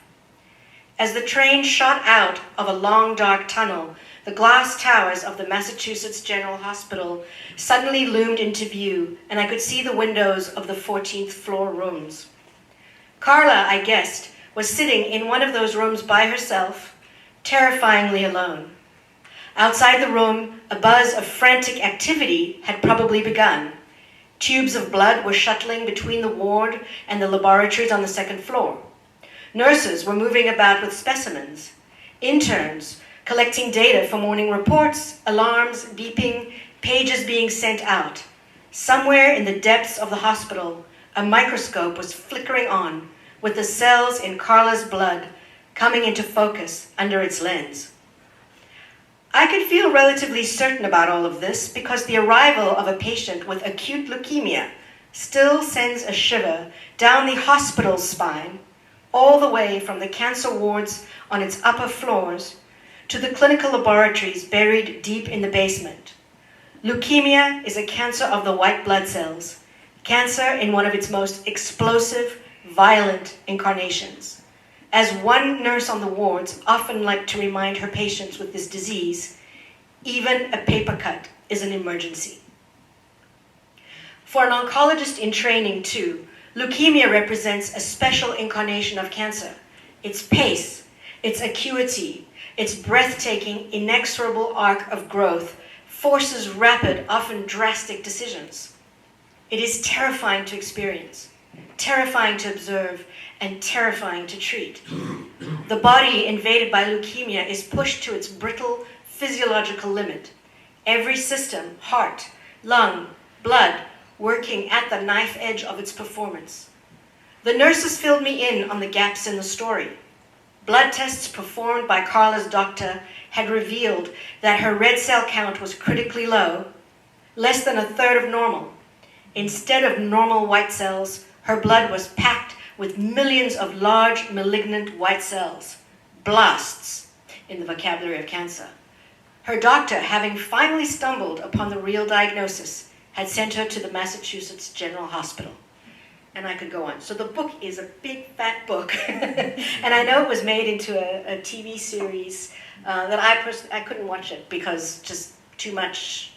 As the train shot out of a long dark tunnel, the glass towers of the Massachusetts General Hospital suddenly loomed into view, and I could see the windows of the 14th floor rooms. Carla, I guessed, was sitting in one of those rooms by herself, terrifyingly alone. Outside the room, a buzz of frantic activity had probably begun. Tubes of blood were shuttling between the ward and the laboratories on the 2nd floor. Nurses were moving about with specimens. Interns collecting data for morning reports, alarms, beeping, pages being sent out. Somewhere in the depths of the hospital, a microscope was flickering on, with the cells in Carla's blood coming into focus under its lens. I could feel relatively certain about all of this because the arrival of a patient with acute leukemia still sends a shiver down the hospital's spine, all the way from the cancer wards on its upper floors to the clinical laboratories buried deep in the basement. Leukemia is a cancer of the white blood cells, cancer in one of its most explosive, violent incarnations. As one nurse on the wards often liked to remind her patients with this disease, even a paper cut is an emergency. For an oncologist in training, too, leukemia represents a special incarnation of cancer. Its pace, its acuity, its breathtaking, inexorable arc of growth forces rapid, often drastic decisions. It is terrifying to experience, terrifying to observe, and terrifying to treat. The body invaded by leukemia is pushed to its brittle physiological limit. Every system, heart, lung, blood, working at the knife edge of its performance. The nurses filled me in on the gaps in the story. Blood tests performed by Carla's doctor had revealed that her red cell count was critically low, less than a third of normal. Instead of normal white cells, her blood was packed with millions of large malignant white cells, blasts, in the vocabulary of cancer. Her doctor, having finally stumbled upon the real diagnosis, had sent her to the Massachusetts General Hospital. And I could go on. So the book is a big, fat book. And I know it was made into a TV series that I couldn't watch it because just too much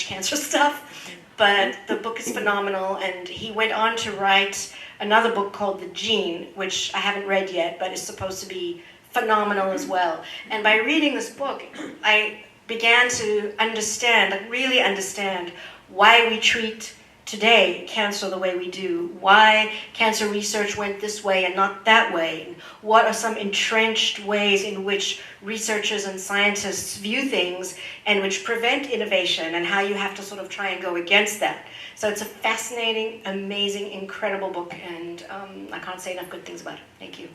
cancer stuff. But the book is phenomenal, and he went on to write another book called The Gene, which I haven't read yet, but is supposed to be phenomenal as well. And by reading this book, I began to understand, like really understand, why we treat today cancer the way we do, why cancer research went this way and not that way, and what are some entrenched ways in which researchers and scientists view things and which prevent innovation, and how you have to sort of try and go against that. So it's a fascinating, amazing, incredible book, and I can't say enough good things about it. Thank you.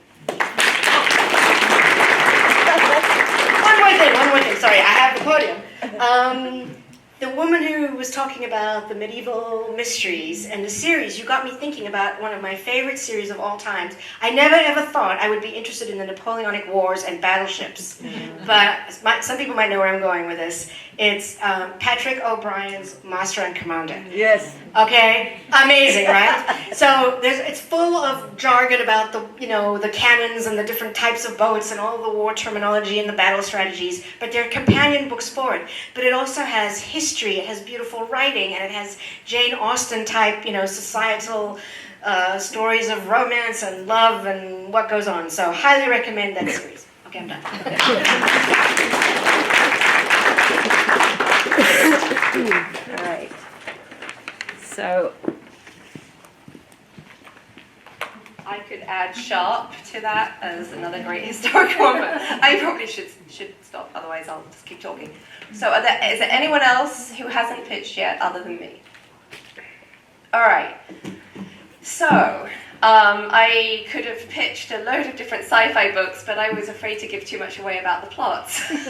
One more thing, sorry, I have the podium. The woman who was talking about the medieval mysteries and the series, you got me thinking about one of my favorite series of all times. I never ever thought I would be interested in the Napoleonic Wars and battleships, but some people might know where I'm going with this. It's Patrick O'Brien's Master and Commander. Yes. Okay, amazing, right? So it's full of jargon about the cannons and the different types of boats and all the war terminology and the battle strategies, but they're companion books for it. But it also has history, it has beautiful writing, and it has Jane Austen type, societal stories of romance and love and what goes on. So highly recommend that series. Okay, I'm done. All right. So I could add Sharp to that as another great historical one, but I probably should stop, otherwise I'll just keep talking. So is there anyone else who hasn't pitched yet other than me? All right. So I could have pitched a load of different sci-fi books, but I was afraid to give too much away about the plots. Because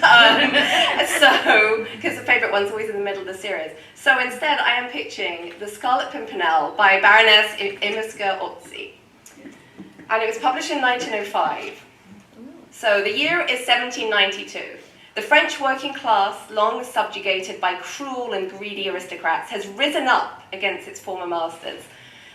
the favourite one's always in the middle of the series. So instead, I am pitching The Scarlet Pimpernel by Baroness Imiska Otzi. And it was published in 1905. So the year is 1792. The French working class, long subjugated by cruel and greedy aristocrats, has risen up against its former masters.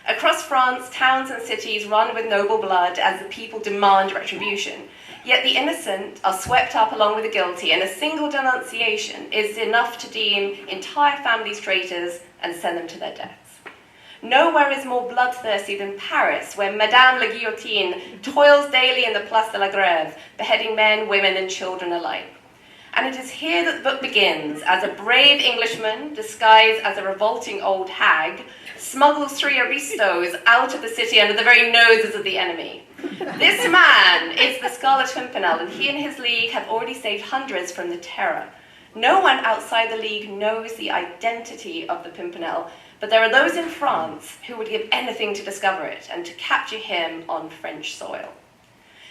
Across France, towns and cities run with noble blood as the people demand retribution. Yet the innocent are swept up along with the guilty, and a single denunciation is enough to deem entire families traitors and send them to their deaths. Nowhere is more bloodthirsty than Paris, where Madame la Guillotine toils daily in the Place de la Grève, beheading men, women, and children alike. And it is here that the book begins, as a brave Englishman, disguised as a revolting old hag, smuggles 3 aristos out of the city under the very noses of the enemy. This man is the Scarlet Pimpernel, and he and his league have already saved hundreds from the terror. No one outside the league knows the identity of the Pimpernel, but there are those in France who would give anything to discover it and to capture him on French soil.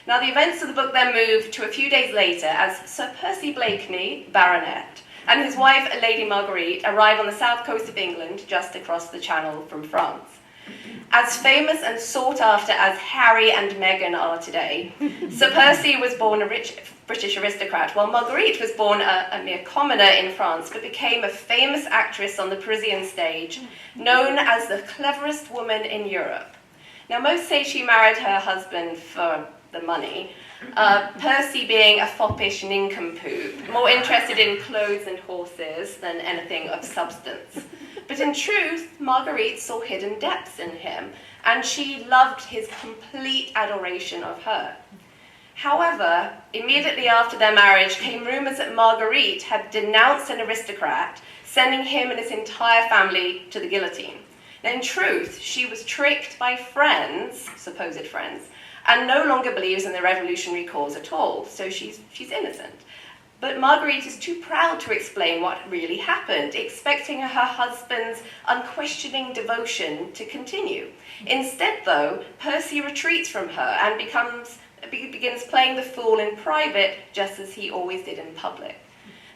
Now, the events of the book then move to a few days later as Sir Percy Blakeney, Baronet, and his wife, Lady Marguerite, arrive on the south coast of England, just across the Channel from France. As famous and sought after as Harry and Meghan are today, Sir Percy was born a rich British aristocrat, while Marguerite was born a mere commoner in France, but became a famous actress on the Parisian stage, known as the cleverest woman in Europe. Now, most say she married her husband for the money, Percy being a foppish nincompoop, more interested in clothes and horses than anything of substance. But in truth, Marguerite saw hidden depths in him, and she loved his complete adoration of her. However, immediately after their marriage came rumors that Marguerite had denounced an aristocrat, sending him and his entire family to the guillotine. Now, in truth, she was tricked by friends, supposed friends, and no longer believes in the revolutionary cause at all, so she's innocent. But Marguerite is too proud to explain what really happened, expecting her husband's unquestioning devotion to continue. Instead, though, Percy retreats from her and begins playing the fool in private, just as he always did in public.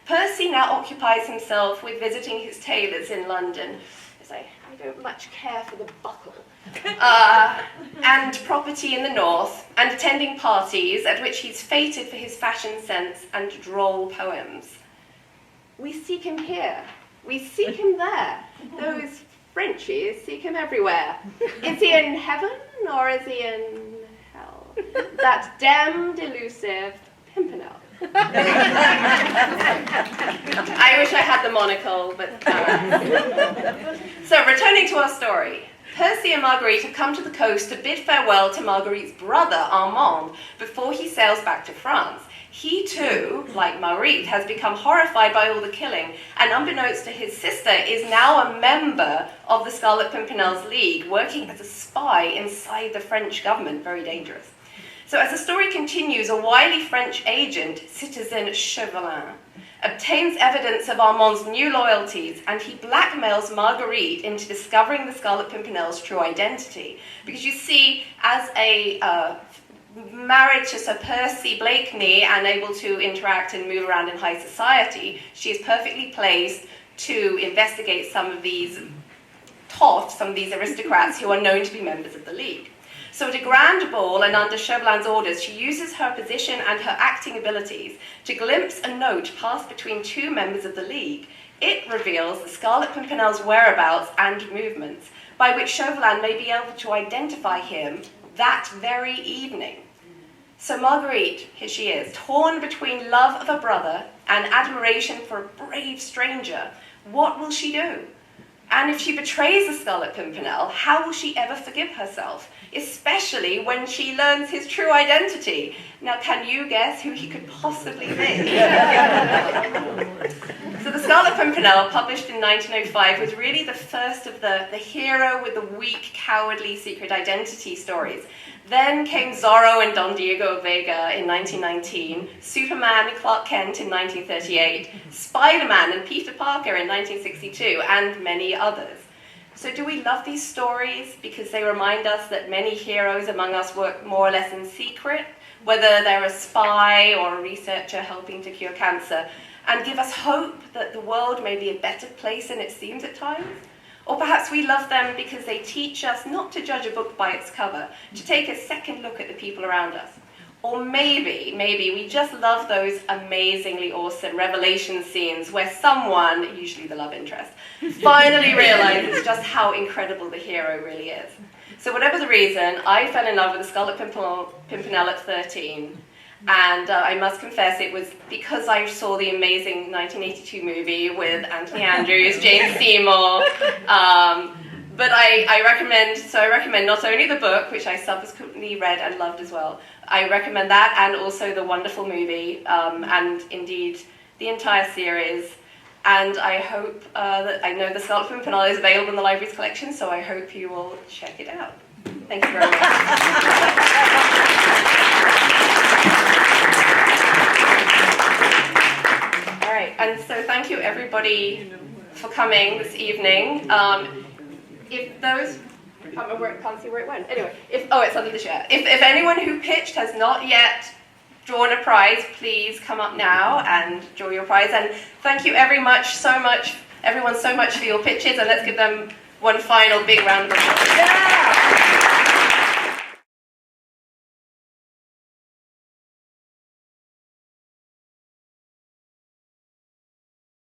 Percy now occupies himself with visiting his tailors in London, as I don't much care for the buckle, and property in the north, and attending parties at which he's feted for his fashion sense and droll poems. We seek him here, we seek him there. Those Frenchies seek him everywhere. Is he in heaven or is he in hell? That damned elusive Pimpernel. I wish I had the monocle, but So, returning to our story. Percy and Marguerite have come to the coast to bid farewell to Marguerite's brother, Armand, before he sails back to France. He too, like Marguerite, has become horrified by all the killing, and unbeknownst to his sister, is now a member of the Scarlet Pimpernel's League, working as a spy inside the French government, very dangerous. So as the story continues, a wily French agent, Citizen Chauvelin, obtains evidence of Armand's new loyalties, and he blackmails Marguerite into discovering the Scarlet Pimpernel's true identity. Because you see, as a married to Sir Percy Blakeney and able to interact and move around in high society, she is perfectly placed to investigate some of these toffs, some of these aristocrats who are known to be members of the League. So at a grand ball and under Chauvelin's orders, she uses her position and her acting abilities to glimpse a note passed between two members of the League. It reveals the Scarlet Pimpernel's whereabouts and movements, by which Chauvelin may be able to identify him that very evening. So Marguerite, here she is, torn between love of a brother and admiration for a brave stranger. What will she do? And if she betrays the Scarlet Pimpernel, how will she ever forgive herself? Especially when she learns his true identity. Now, can you guess who he could possibly be? So the Scarlet Pimpernel, published in 1905, was really the first of the hero with the weak, cowardly secret identity stories. Then came Zorro and Don Diego Vega in 1919, Superman and Clark Kent in 1938, Spider-Man and Peter Parker in 1962, and many others. So do we love these stories because they remind us that many heroes among us work more or less in secret, whether they're a spy or a researcher helping to cure cancer, and give us hope that the world may be a better place than it seems at times? Or perhaps we love them because they teach us not to judge a book by its cover, to take a second look at the people around us. Or maybe we just love those amazingly awesome revelation scenes where someone, usually the love interest, finally realizes just how incredible the hero really is. So whatever the reason, I fell in love with the Scarlet Pimpernel at 13. And I must confess it was because I saw the amazing 1982 movie with Anthony Andrews, James Seymour. But I recommend not only the book, which I subsequently read and loved as well. I recommend that and also the wonderful movie, and indeed the entire series. And I hope that I know the Scarlet Pimpernel is available in the library's collection, so I hope you will check it out. Thank you very much. All right, and so thank you everybody for coming this evening. If those, can't see where it went. Anyway, it's under the chair. If anyone who pitched has not yet drawn a prize, please come up now and draw your prize. And thank you everyone so much for your pitches, and let's give them one final big round of applause.